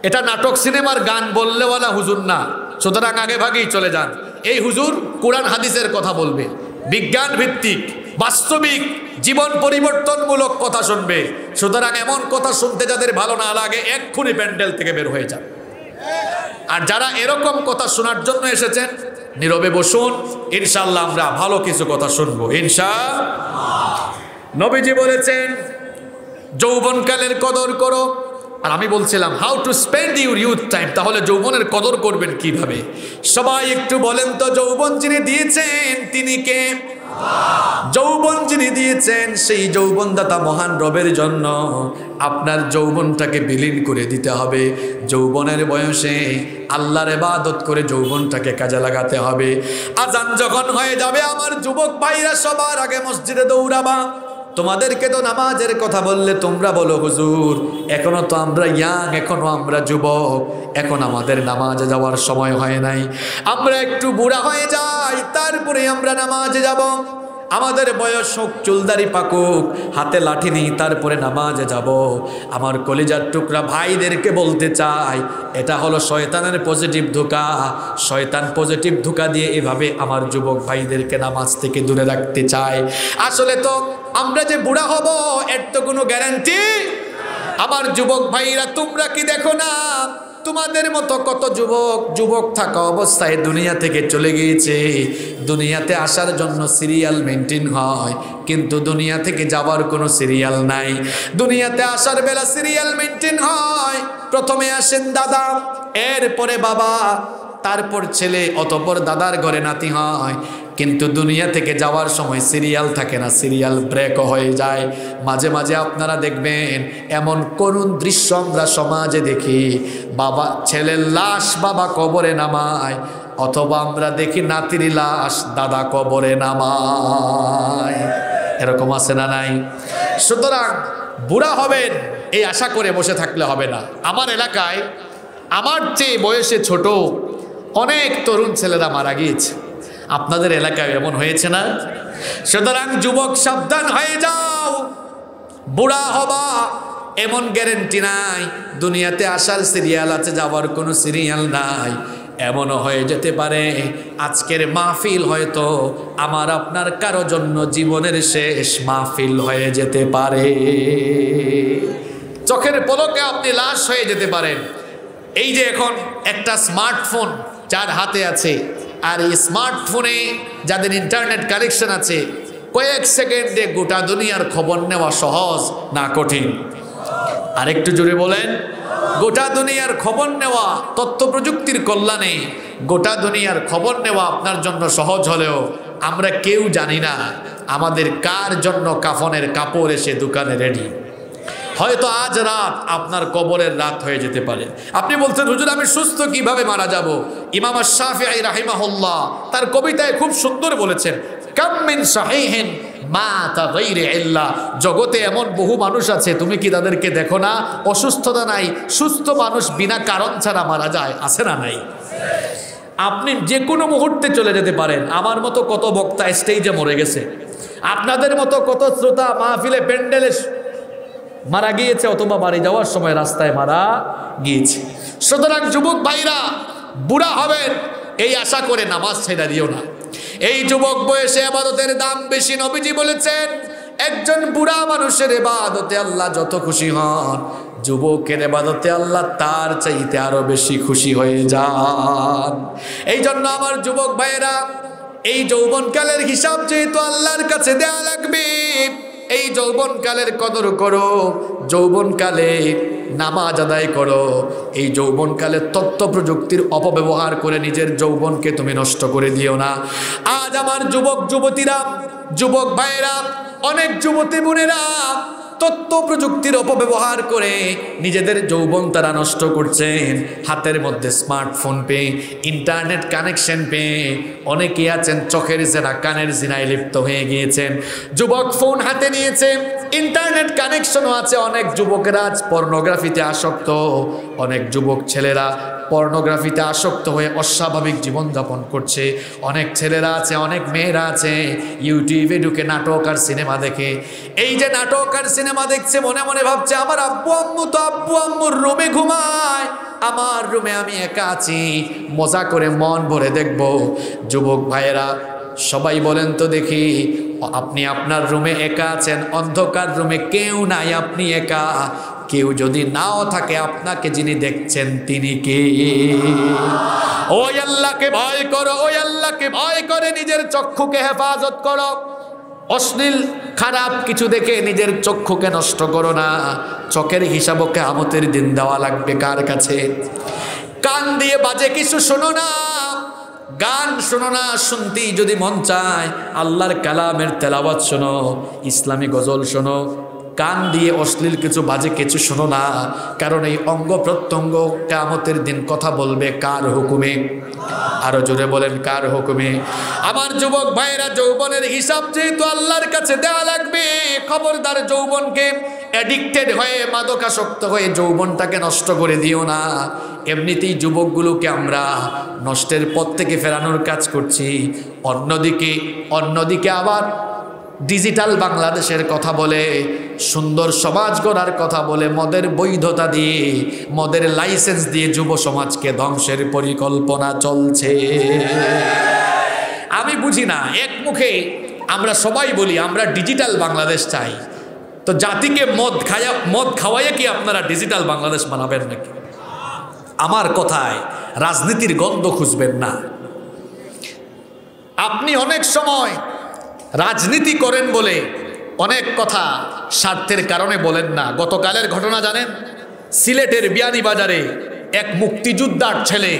Speaker 1: এটা নাটক সিনেমার গান বললেওয়ালা হুজুর না। সুতরাং আগে ভাগেই চলে যান। এই হুজুর কোরআন হাদিসের কথা বলবে, বিজ্ঞান ভিত্তিক, বাস্তবিক, জীবন পরিবর্তনমূলক কথা শুনবে। সুতরাং এমন কথা শুনতে যাদের ভালো না লাগে এক্ষুনি প্যান্ডেল থেকে বের হয়ে যান। আর যারা এরকম কথা শোনার জন্য এসেছেন নীরবে বসুন, ইনশাআল্লাহ আমরা ভালো কিছু কথা শুনবো ইনশাআল্লাহ। নবীজি বলেছেন যৌবনকালের কদর করো। আর আমি বলছিলাম how to spend your youth time, তাহলে যৌবনের কদর করবেন কিভাবে? সবাই একটু বলেন তো, যৌবন যিনি দিয়েছেন তিনি কে? যৌবন যিনি দিয়েছেন সেই যৌবনদাতা মহান রবের জন্য আপনার যৌবনটাকে বিলীন করে দিতে হবে। যৌবনের বয়সে আল্লাহর ইবাদত করে যৌবনটাকে কাজে লাগাতে হবে। আজান যখন হয়ে যাবে আমার যুবক ভাইরা সবার আগে মসজিদে দৌড়াবা। তোমাদেরকে তো নামাজের কথা বললে তোমরা বলো হুজুর এখনো তো আমরা ইয়াং, এখনো আমরা যুবক, এখন আমাদের নামাজে যাওয়ার সময় হয় নাই। আমরা একটু বুড়া হয়ে যাই তারপরে আমরা নামাজে যাব। আমাদের বয়স হোক, চুলদারি পাকুক, হাতে লাঠি নেই, তারপরে নামাজে যাব। আমার কলিজার টুকরা ভাইদেরকে বলতে চাই, এটা হলো শয়তানের পজিটিভ ধোঁকা। শয়তান পজিটিভ ধোঁকা দিয়ে এভাবে আমার যুবক ভাইদেরকে নামাজ থেকে দূরে রাখতে চায়। আসলে তো আমরা যে বুড়া হব এর তো কোনো গ্যারান্টি। আমার যুবক ভাইরা তোমরা কি দেখো না, তোমাদের মতো কত যুবক থাকা অবস্থায় দুনিয়া থেকে চলে গিয়েছে। দুনিয়াতে আসার জন্য সিরিয়াল মেনটেন হয়, কিন্তু দুনিয়া থেকে যাবার কোনো সিরিয়াল নাই। দুনিয়াতে আসার বেলা সিরিয়াল মেনটেন হয়, প্রথমে আসেন দাদা, এরপরে বাবা, তারপর ছেলে, অতঃপর দাদার ঘরে নাতি হয়। কিন্তু দুনিয়া থেকে যাওয়ার সময় সিরিয়াল থাকে না, সিরিয়াল ব্রেক হয়ে যায়। মাঝে মাঝে আপনারা দেখবেন এমন করুণ দৃশ্য আমরা সমাজে দেখি, বাবা ছেলের লাশ বাবা কবরে নামায়, অথবা আমরা দেখি নাতির লাশ দাদা কবরে নামায়। এরকম আছে না নাই? সুতরাং বুড়া হবেন এই আশা করে বসে থাকলে হবে না। আমার এলাকায় আমার চেয়ে বয়সে ছোট অনেক তরুণ ছেলেরা মারা গিয়েছে। আপনাদের এলাকায় এমন হয়েছে না? সুতরাং যুবক সাবধান হয়ে যাও। বুড়া হবা এমন গ্যারেন্টি নাই। দুনিয়াতে আসার সিরিয়াল আছে, যাওয়ার কোনো সিরিয়াল নাই। এমনও হয়ে যেতে পারে আজকের মাহফিল হয়তো আমার আপনার কারো জন্য জীবনের শেষ মাহফিল হয়ে যেতে পারে। চোখের পলকে আপনি লাশ হয়ে যেতে পারেন। এই যে এখন একটা স্মার্টফোন যার হাতে আছে, আর এই স্মার্টফোনে যাদের ইন্টারনেট কানেকশন আছে, কয়েক সেকেন্ডে গোটা দুনিয়ার খবর নেওয়া সহজ না কঠিন? আরেকটু জোরে বলেন। গোটা দুনিয়ার খবর নেওয়া, তথ্য প্রযুক্তির কল্যাণে গোটা দুনিয়ার খবর নেওয়া আপনার জন্য সহজ হলেও আমরা কেউ জানি না আমাদের কার জন্য কাফনের কাপড় এসে দোকানে রেডি। হয়তো আজ রাত আপনার কবরের রাত হয়ে যেতে পারে। আপনি বলছেন হুজুর আমি সুস্থ কিভাবে মারা যাব? ইমাম শাফিঈ রাহিমাহুল্লাহ তার কবিতায় খুব সুন্দর বলেছেন, কাম মিন সাহিহিন মাতা গায়রি ইল্লা। জগতে এমন বহু মানুষ আছে, তুমি কি তাদেরকে দেখো না? অসুস্থতা নাই, সুস্থ মানুষ বিনা কারণ ছাড়া মারা যায়, আছে না নাই? আপনি যে কোনো মুহূর্তে চলে যেতে পারেন। আমার মতো কত বক্তা স্টেজে মরে গেছে, আপনাদের মতো কত শ্রোতা মাহফিলে প্যান্ডেলে মারা গিয়েছে, অথবা বাড়ি যাওয়ার সময় রাস্তায় মারা গিয়েছে। সুতরাং যুবক ভাইরা, বুড়া হবেন এই আশা করে নামাজ ছেড়ে দিও না। এই যুবক বয়সে ইবাদতের দাম বেশি। নবীজি বলেছেন একজন বুড়া মানুষের ইবাদতে আল্লাহ যত খুশি হন, যুবকের ইবাদতে আল্লাহ তার চাইতে আরো বেশি খুশি হয়ে যান। এই জন্য আমার যুবক ভাইয়েরা, এই যৌবনকালের হিসাব যেহেতু আল্লাহর কাছে দেয়া লাগবে, এই যৌবনকালের কদর করো, যৌবনকালে নামাজ আদায় করো। এই যৌবনকালে তথ্য প্রযুক্তির অপব্যবহার করে নিজের যৌবনকে তুমি নষ্ট করে দিও না। আজ আমার যুবক যুবতীরা, যুবক ভাইয়েরা, অনেক যুবতী বোনেরা তথ্য প্রযুক্তির অপব্যবহার করে নিজেদের যৌবন তারা নষ্ট করছেন। হাতের মধ্যে স্মার্টফোন পেয়ে, ইন্টারনেট কানেকশন পেয়ে অনেকেই আছেন চোখের জেনা কানের জিনায় লিপ্ত হয়ে গিয়েছেন। যুবক ফোন হাতে নিয়েছে, ইন্টারনেট কানেকশনও আছে। অনেক যুবকেরা আজ পর্নোগ্রাফিতে আসক্ত, অনেক যুবক ছেলেরা পর্নোগ্রাফিতে আসক্ত হয়ে অস্বাভাবিক জীবনযাপন করছে। অনেক ছেলেরা আছে, অনেক মেয়েরা আছে ইউটিউবে ঢুকে নাটক আর সিনেমা দেখে। এই যে নাটক আর সিনেমা দেখছে, মনে মনে ভাবছে আমার আব্বু আম্মু তো আব্বু আম্মুর রুমে ঘুমায়, আমার রুমে আমি একা আছি, মজা করে মন ভরে দেখব। যুবক ভাইয়েরা সবাই বলেন তো দেখি, আপনি আপনার রুমে একা আছেন, অন্ধকার রুমে কেউ নাই, আপনি একা। কেউ যদি নাও থাকে, আপনাকে যিনি দেখছেন তিনি কে? ওই আল্লাহকে ভয় করো, ওই আল্লাহকে ভয় করে নিজের চক্ষুকে হেফাজত করো। অশ্লীল খারাপ কিছু দেখে নিজের চক্ষুকে নষ্ট করো না। চোখের হিসাবও কিয়ামতের দিন দেওয়া লাগবে কার কাছে? কান দিয়ে বাজে কিছু শোনো না, গান শোনো না। শুনতেই যদি মন চায় আল্লাহর কালামের তেলাওয়াত শোনো, ইসলামী গজল শোনো। কান দিয়ে অশ্লীল কিছু বাজে কিছু শোনো না, কারণ এই অঙ্গ প্রত্যঙ্গ কিয়ামতের দিন কথা বলবে কার হুকুমে? আরো জোরে বলেন কার হুকুমে? আমার যুবক ভাইরা, যৌবনের হিসাব যেহেতু আল্লাহর কাছে দেওয়া লাগবে, খবরদার যৌবনকে অ্যাডিক্টেড হয়ে, মাদকাসক্ত হয়ে যৌবনটাকে নষ্ট করে দিও না। এমনিতেই যুবকগুলোকে আমরা নষ্টের পথ থেকে ফেরানোর কাজ করছি, অন্যদিকে আবার ডিজিটাল বাংলাদেশের কথা বলে, সুন্দর সমাজ গড়ার কথা বলে, মদের বৈধতা দিয়ে, মদের লাইসেন্স দিয়ে যুব সমাজকে ধ্বংসের পরিকল্পনা চলছে। আমি বুঝি না, এক মুখে আমরা সবাই বলি আমরা ডিজিটাল বাংলাদেশ চাই, তো জাতিকে মদ খাওয়াইয়া কি আপনারা ডিজিটাল বাংলাদেশ বানাবেন নাকি? আমার কথায় রাজনীতির গন্ধ খুঁজবেন না। আপনি অনেক সময় রাজনীতি করেন বলে অনেক কথা স্বার্থের কারণে বলেন না। গতকালের ঘটনা জানেন? সিলেটের বিয়ানীবাজারে এক মুক্তিযোদ্ধার ছেলে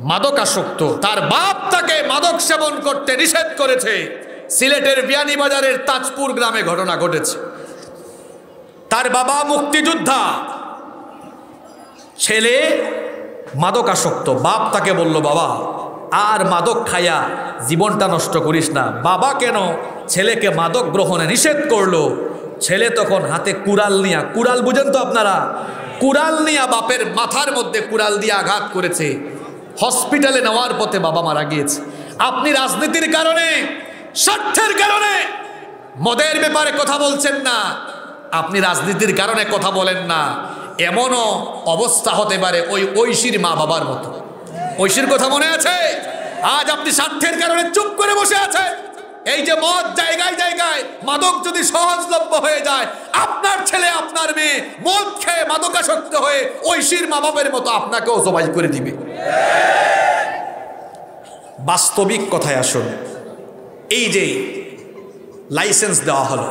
Speaker 1: মাদকাসক্ত, তার বাপ তাকে মাদক সেবন করতে নিষেধ করেছে। সিলেটের বিয়ানীবাজারের তাজপুর গ্রামে ঘটনা ঘটেছে। তার বাবা মুক্তিযোদ্ধা, ছেলে মাদকাসক্ত। বাপ তাকে বলল, বাবা আর মাদক খায়া জীবনটা নষ্ট করিস না। বাবা কেন ছেলেকে মাদক গ্রহণে নিষেধ করলো? ছেলে তখন হাতে কুড়াল নিয়া, কুড়াল বুঝেন তো আপনারা, কুড়াল নিয়া বাপের মাথার মধ্যে কুড়াল দিয়ে আঘাত করেছে। হসপিটালে নেওয়ার পথে বাবা মারা গিয়েছে। আপনি রাজনীতির কারণে, স্বার্থের কারণে মদের ব্যাপারে কথা বলছেন না, আপনি রাজনীতির কারণে কথা বলেন না। এমনও অবস্থা হতে পারে ওই ঐশীর মা বাবার মতো। ঐশীর কথা মনে আছে? আজ আপনি স্বার্থের কারণে চুপ করে বসে আছেন। এই যে মদ জায়গায় জায়গায়, মাদক যদি সহজলভ্য হয়ে যায়, আপনার ছেলে আপনার মেয়ে মদ খেয়ে মাদকাসক্ত হয়ে ঐশীর মা বাবার মতো আপনাকেও জবাই করে দিবে। বাস্তবিক কথায় আসুন, এই যে লাইসেন্স দেওয়া হলো,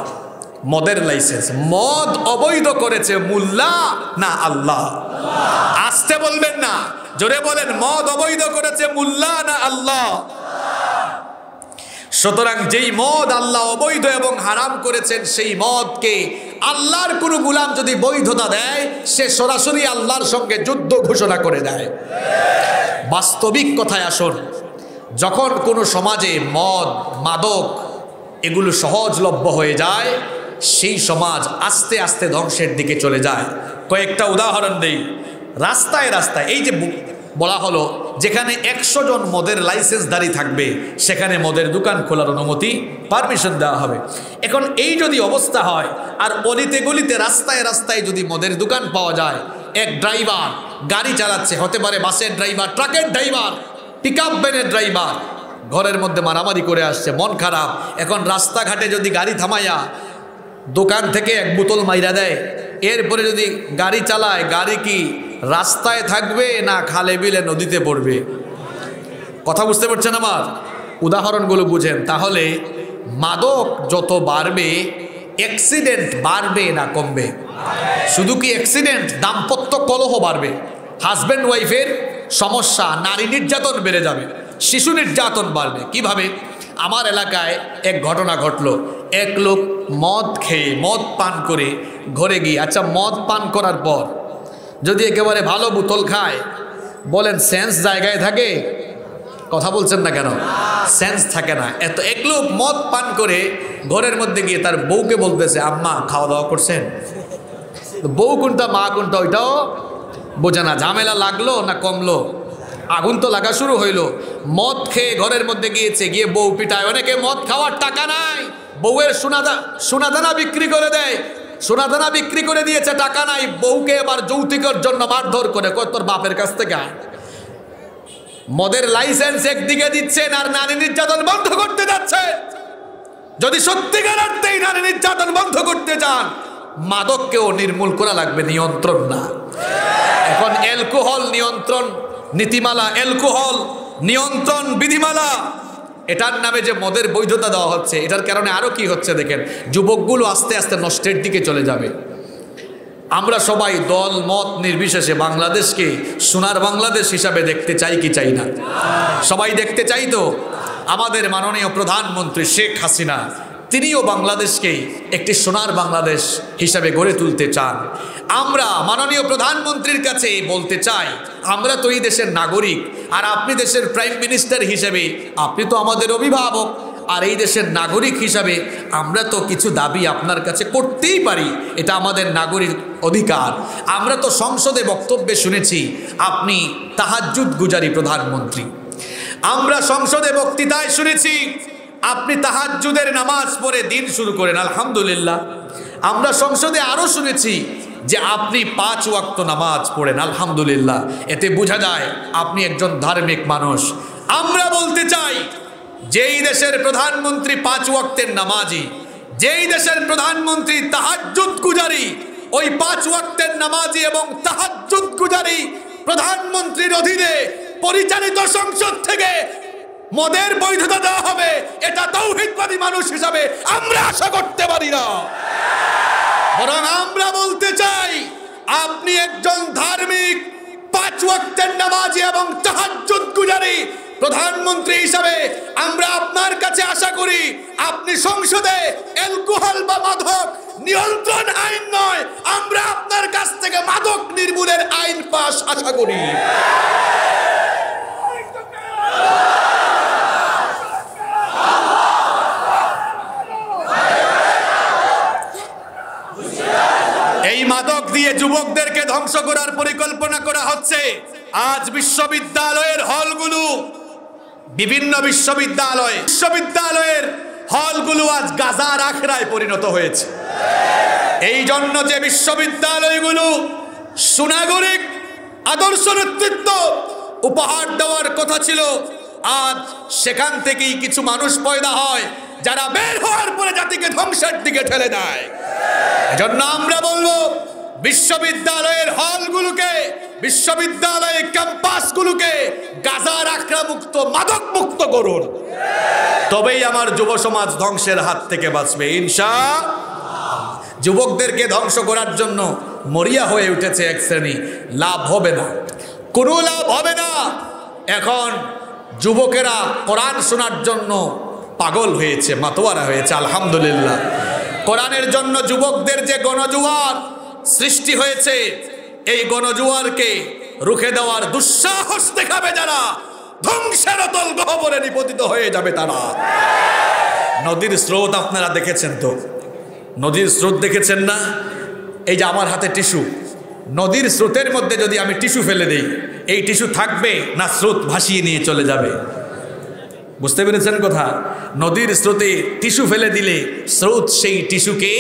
Speaker 1: মদের লাইসেন্স। মদ অবৈধ করেছে মোল্লা না আল্লাহ? আসতে বলবেন না, জোরে বলেন, মদ অবৈধ করেছে মোল্লা না আল্লাহ? সুতরাং যেই মদ আল্লাহ অবৈধ এবং হারাম করেছেন, সেই মদকে আল্লাহর কোনো গোলাম যদি বৈধতা দেয়, সে সরাসরি আল্লাহর সঙ্গে যুদ্ধ ঘোষণা করে দেয়। বাস্তবিক কথায় আসুন, যখন কোনো সমাজে মদ, মাদক এগুলো সহজলভ্য হয়ে যায়, সেই সমাজ আস্তে আস্তে ধ্বংসের দিকে চলে যায়। কয়েকটা উদাহরণ দেই। রাস্তায় রাস্তায় এই যে বলা হলো, যেখানে 100 জন মদের লাইসেন্সধারী থাকবে, সেখানে মদের দোকান খোলার অনুমতি, পারমিশন দেওয়া হবে। এখন এই যদি অবস্থা হয়, আর অলিতে গলিতে রাস্তায় রাস্তায় যদি মদের দোকান পাওয়া যায়, এক ড্রাইভার গাড়ি চালাচ্ছে, হতে পারে বাসের ড্রাইভার, ট্রাকের ড্রাইভার, পিকআপ ভ্যানের ড্রাইভার, ঘরের মধ্যে মারামারি করে আসছে, মন খারাপ। এখন রাস্তাঘাটে যদি গাড়ি থামাইয়া দোকান থেকে এক বোতল মাইরা দেয়, এরপরে যদি গাড়ি চালায়, গাড়ি কি রাস্তায় থাকবে না খালে বিলে নদীতে পড়বে? কথা বুঝতে পারছেন আমার? উদাহরণগুলো বুঝেন। তাহলে মাদক যত বাড়বে, অ্যাক্সিডেন্ট বাড়বে না কমবে? শুধু কি অ্যাক্সিডেন্ট, দাম্পত্য কলহ বাড়বে, হাজব্যান্ড ওয়াইফের সমস্যা, নারী নির্যাতন বেড়ে যাবে, শিশু নির্যাতন বাড়বে। কিভাবে? আমার এলাকায় এক ঘটনা ঘটলো। এক লোক মদ খেয়ে, মদ পান করে ঘরে গিয়ে, আচ্ছা মদ পান করার পর যদি একেবারে ভালো বোতল খায়, বলেন সেন্স জায়গায় থাকে? কথা বলছেন না কেন? সেন্স থাকে না। এক লোক মদ পান করে ঘরের মধ্যে গিয়ে তার বউকে বলতেছে, আম্মা খাওয়া দাওয়া করছেন? বউ কোনটা মা কোনটা ওইটাও বোঝে না। ঝামেলা লাগলো না কমলো? আগুন তো লাগা শুরু হইলো। মদ খেয়ে ঘরের মধ্যে গিয়েছে, গিয়ে বউ পিটায়। অনেকে মদ খাওয়ার টাকা নাই, বউয়ের সোনাদানা বিক্রি করে দেয়, সোনাদানা বিক্রি করে দিয়েছে, টাকা নাই, বউকে এবার যৌতুকের জন্য মারধর করে, কয় তোর বাপের কাছ থেকে আয়। মদের লাইসেন্স একদিকে দিচ্ছেন আর নারী নির্যাতন বন্ধ করতে যাচ্ছে। যদি সত্যিকার অর্থে নারী নির্যাতন বন্ধ করতে চান, মাদককেও নির্মূল করা লাগবে, নিয়ন্ত্রণ না। এখন অ্যালকোহল নিয়ন্ত্রণ নীতিমালা, অ্যালকোহল নিয়ন্ত্রণ বিধিমালা, এটার নামে যে মদের বৈধতা দেওয়া হচ্ছে, এটার কারণে আরো কি হচ্ছে দেখেন, যুবকগুলো আস্তে আস্তে নষ্টের দিকে চলে যাবে। আমরা সবাই দল মত নির্বিশেষে বাংলাদেশকে সোনার বাংলাদেশ হিসাবে দেখতে চাই কি চাই না? সবাই দেখতে চাই তো। আমাদের মাননীয় প্রধানমন্ত্রী শেখ হাসিনা, তিনিও বাংলাদেশকে একটি সোনার বাংলাদেশ হিসাবে গড়ে তুলতে চান। আমরা মাননীয় প্রধানমন্ত্রীর কাছে বলতে চাই, আমরা তো এই দেশের নাগরিক, আর আপনি দেশের প্রাইম মিনিস্টার হিসেবে আপনি তো আমাদের অভিভাবক, আর এই দেশের নাগরিক হিসাবে আমরা তো কিছু দাবি আপনার কাছে করতেই পারি, এটা আমাদের নাগরিক অধিকার। আমরা তো সংসদে বক্তব্যে শুনেছি আপনি তাহাজ্জুদ গুজারি প্রধানমন্ত্রী, আমরা সংসদে বক্তৃতায় শুনেছি আপনি তাহাজ্জুদের নামাজ পড়ে দিন শুরু করেন, আলহামদুলিল্লাহ। আমরা সংসদে আরো শুনেছি যে আপনি 5 ওয়াক্ত নামাজ পড়েন, আলহামদুলিল্লাহ। এতে বোঝা যায় আপনি একজন ধার্মিক মানুষ। আমরা বলতে চাই, যেই দেশের প্রধানমন্ত্রী 5 ওয়াক্তের নামাজি, যেই দেশের প্রধানমন্ত্রী তাহাজ্জুদ গুজারি, ওই 5 ওয়াক্তের নামাজি এবং তাহাজ্জুদ গুজারি প্রধানমন্ত্রীর অধীনে পরিচালিত সংসদ থেকে মদের বৈধতা দেওয়া হবে, এটা তাওহীদবাদী মানুষ হিসাবে আমরা আশা করতে পারি না। বরং আমরা বলতে চাই, আপনি একজন ধার্মিক 5 ওয়াক্তের নামাজি এবং তাহাজ্জুদ গুজারি প্রধানমন্ত্রী হিসাবে আমরা আপনার কাছে আশা করি, আপনি সংসদে অ্যালকোহল বা মাদক নিয়ন্ত্রণ আইন নয়, আমরা আপনার কাছ থেকে মাদক নির্মূলের আইন পাস আশা করি। এই মাদক দিয়ে যুবকদেরকে ধ্বংস করার পরিকল্পনা করা হচ্ছে। আজ বিশ্ববিদ্যালয়ের হলগুলো, বিভিন্ন বিশ্ববিদ্যালয়ের হলগুলো আজ গাজার আখড়ায় পরিণত হয়েছে। এই জন্য যে বিশ্ববিদ্যালয়গুলো সুনাগরিক আদর্শ নেতৃত্ব উপহার দেওয়ার কথা ছিল, আজ সেখান থেকেই কিছু মানুষ পয়দা হয় যারা বের হওয়ার পরে জাতিকে ধ্বংসের দিকে ঠেলে দেয়। এজন্য আমরা বলবো, বিশ্ববিদ্যালয়ের হলগুলোকে, বিশ্ববিদ্যালয়ের ক্যাম্পাসগুলোকে গাজার আখড়া মুক্ত, মাদক মুক্ত করুন, তবেই আমার যুব সমাজ ধ্বংসের হাত থেকে বাঁচবে ইনশাআল্লাহ। যুবকদেরকে ধ্বংস করার জন্য মরিয়া হয়ে উঠেছে এক শ্রেণী। লাভ হবে না, কোনো লাভ হবে না। এখন যুবকেরা কোরআন শোনার জন্য পাগল হয়েছে, মাতোয়ারা হয়েছে। আলহামদুলিল্লাহ, কোরআনের জন্য যুবকদের যে গণজোয়ার সৃষ্টি হয়েছে, এই গণজোয়ারকে রুখে দেওয়ার দুঃসাহস দেখাবে যারা, ধ্বংসের অতল গহ্বরে নিপতিত হয়ে যাবে তারা। নদীর স্রোত আপনারা দেখেছেন তো, নদীর স্রোত দেখেছেন না? এই যে আমার হাতে টিস্যু, নদীর স্রোতের মধ্যে যদি আমি টিস্যু ফেলে দিই, এই টিস্যু থাকবে না স্রোত ভাসিয়ে নিয়ে চলে যাবে? বুঝতে পেরেছেন কথা? নদীর স্রোতে টিস্যু ফেলে দিলে স্রোত সেই টিস্যুকে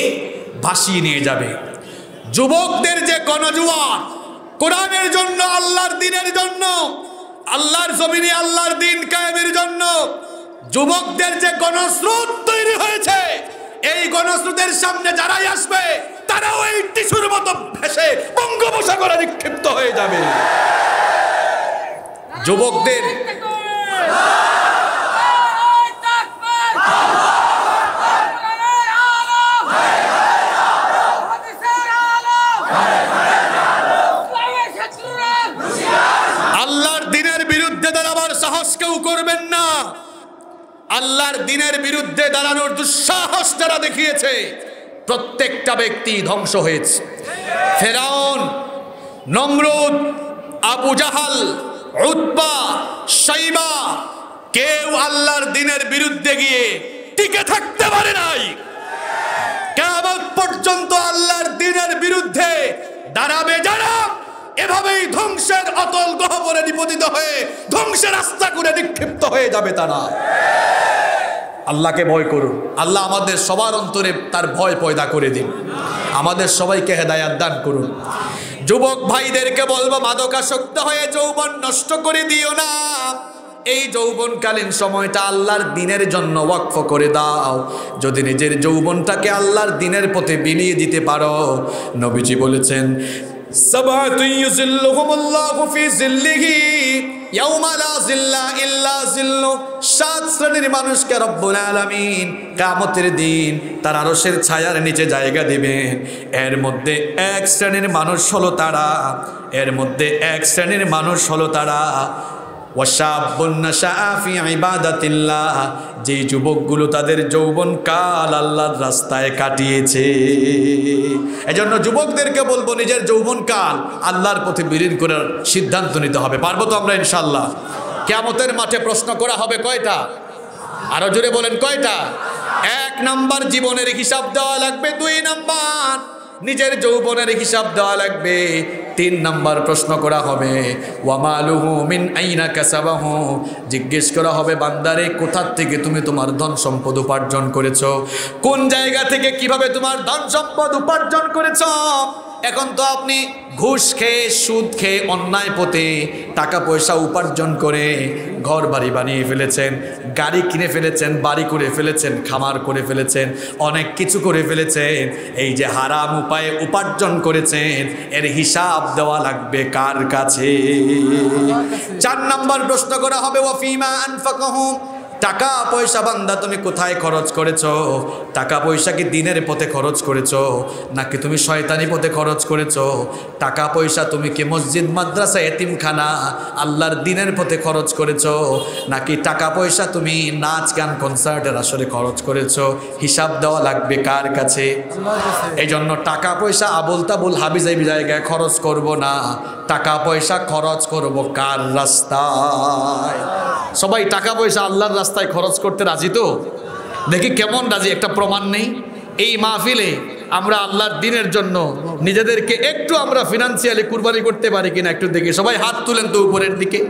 Speaker 1: ভাসিয়ে নিয়ে যাবে। যুবকদের যে গণজোয়ার কোরআনের জন্য, আল্লাহর দ্বীনের জন্য, আল্লাহর জমিনে আল্লাহর দ্বীন কায়েমের জন্য যুবকদের যে গণস্রোত তৈরি হয়েছে, এই গণস্রোতের সামনে যারাই আসবে তারাও এই টিস্যুর মতো ভেসে বঙ্গোপসাগরে নিক্ষিপ্ত হয়ে যাবে। যুবকদের আল্লাহর দ্বীনের বিরুদ্ধে দাঁড়াবার সাহস কেউ করবেন না। আল্লাহর দ্বীনের বিরুদ্ধে দাঁড়ানোর দুঃসাহস যারা দেখিয়েছে, প্রত্যেকটা ব্যক্তি ধ্বংস হয়েছে। ফেরাউন, নমরুদ, আবু জাহাল, উতবা, শাইবা, কেউ আল্লাহর দ্বীনের বিরুদ্ধে গিয়ে টিকে থাকতে পারে নাই। কিয়ামত পর্যন্ত আল্লাহর দ্বীনের বিরুদ্ধে দাঁড়াবে যারা, এভাবেই ধ্বংসের অতল গহ্বরে নিপতিত হয়ে ধ্বংসের রাস্তা করে নিক্ষিপ্ত হয়ে যাবে তারা। আল্লাহকে ভয় করুন। আল্লাহ আমাদের সবার অন্তরে তার ভয় পয়দা করে দিন। আমাদের সবাইকে হেদায়াত দান করুন। যুবক ভাইদেরকে বলবো, মাদকাসক্ত হয়ে যৌবন নষ্ট করে দিও না। এই যৌবনকালীন সময়টা আল্লাহর দ্বীনের জন্য ওয়াকফ করে দাও। যদি নিজের যৌবনটাকে আল্লাহর দ্বীনের পথে বিলিয়ে দিতে পারো, নবীজি বলেছেন, সাবাতুন ইউযিল্লুহুমুল্লাহু ফি যিল্লিহি ইয়াওমা লা যিল্লা ইল্লা যিল্লু। 7 শ্রেণীর মানুষকে রব্বুল আলামিন কিয়ামতের দিন তার আরশের ছায়ার নিচে জায়গা দিবেন। এর মধ্যে এক শ্রেণীর মানুষ হলো তারা, এর মধ্যে এক শ্রেণীর মানুষ হলো তারা ওয়াশাবুন নাশাআ ফি ইবাদাতিল্লাহ, যে যুবকগুলো তাদের যৌবনকাল আল্লাহর রাস্তায় কাটিয়েছে। এজন্য যুবকদেরকে বলবো, নিজের যৌবনকাল আল্লাহর পথে বিলীন করার সিদ্ধান্ত নিতে হবে। পারবো তো আমরা ইনশাআল্লাহ? কিয়ামতের মাঠে প্রশ্ন করা হবে কয়টা? আরো জোরে বলেন কয়টা? 1 নাম্বার জীবনের হিসাব দেওয়া লাগবে, 2 নাম্বার নিজের যৌবনের হিসাব দেওয়া লাগবে, 3 নাম্বার প্রশ্ন করা হবে ওয়ামালুহু মিন আইনা কাসাবাহু, জিজ্ঞেস করা হবে বান্দারে কোথা থেকে তুমি তোমার ধন সম্পদ উপার্জন করেছো, কোন জায়গা থেকে কিভাবে তোমার ধন সম্পদ উপার্জন করেছো। এখন তো আপনি ঘুষ খেয়ে, সুদ খেয়ে, অন্যায় পথে টাকা পয়সা উপার্জন করে ঘর বাড়ি বানিয়ে ফেলেছেন, গাড়ি কিনে ফেলেছেন, বাড়ি করে ফেলেছেন, খামার করে ফেলেছেন, অনেক কিছু করে ফেলেছেন। এই যে হারাম উপায়ে উপার্জন করেছেন, এর হিসাব দেওয়া লাগবে কার কাছে? 4 নাম্বার প্রশ্ন করা হবে ওয়াফিমা আনফাকাহু, টাকা পয়সা বান্দা তুমি কোথায় খরচ করেছো? টাকা পয়সা কি দ্বীনের পথে খরচ করেছো নাকি তুমি শয়তানি পথে খরচ করেছো? টাকা পয়সা তুমি কি মসজিদ, মাদ্রাসা, এতিমখানা, আল্লাহর দ্বীনের পথে খরচ করেছো নাকি টাকা পয়সা তুমি নাচ গান, কনসার্টের আসরে খরচ করেছো? হিসাব দেওয়া লাগবে কার কাছে? এই জন্য টাকা পয়সা আবুল তাবুল হাবিজাবি জায়গায় খরচ করব না, টাকা পয়সা খরচ করব কার রাস্তায়? সবাই টাকা পয়সা আল্লাহর রাস্তায় খরচ করতে রাজি তো? দেখি কেমন রাজি, একটা প্রমাণ নেই। এই মাহফিলে আমরা আল্লাহর দ্বীনের জন্য নিজেদেরকে একটু আমরা ফিনান্সিয়ালি কুরবানি করতে পারি কিনা একটু দেখি। সবাই হাত তুলেন তো উপরের দিকে,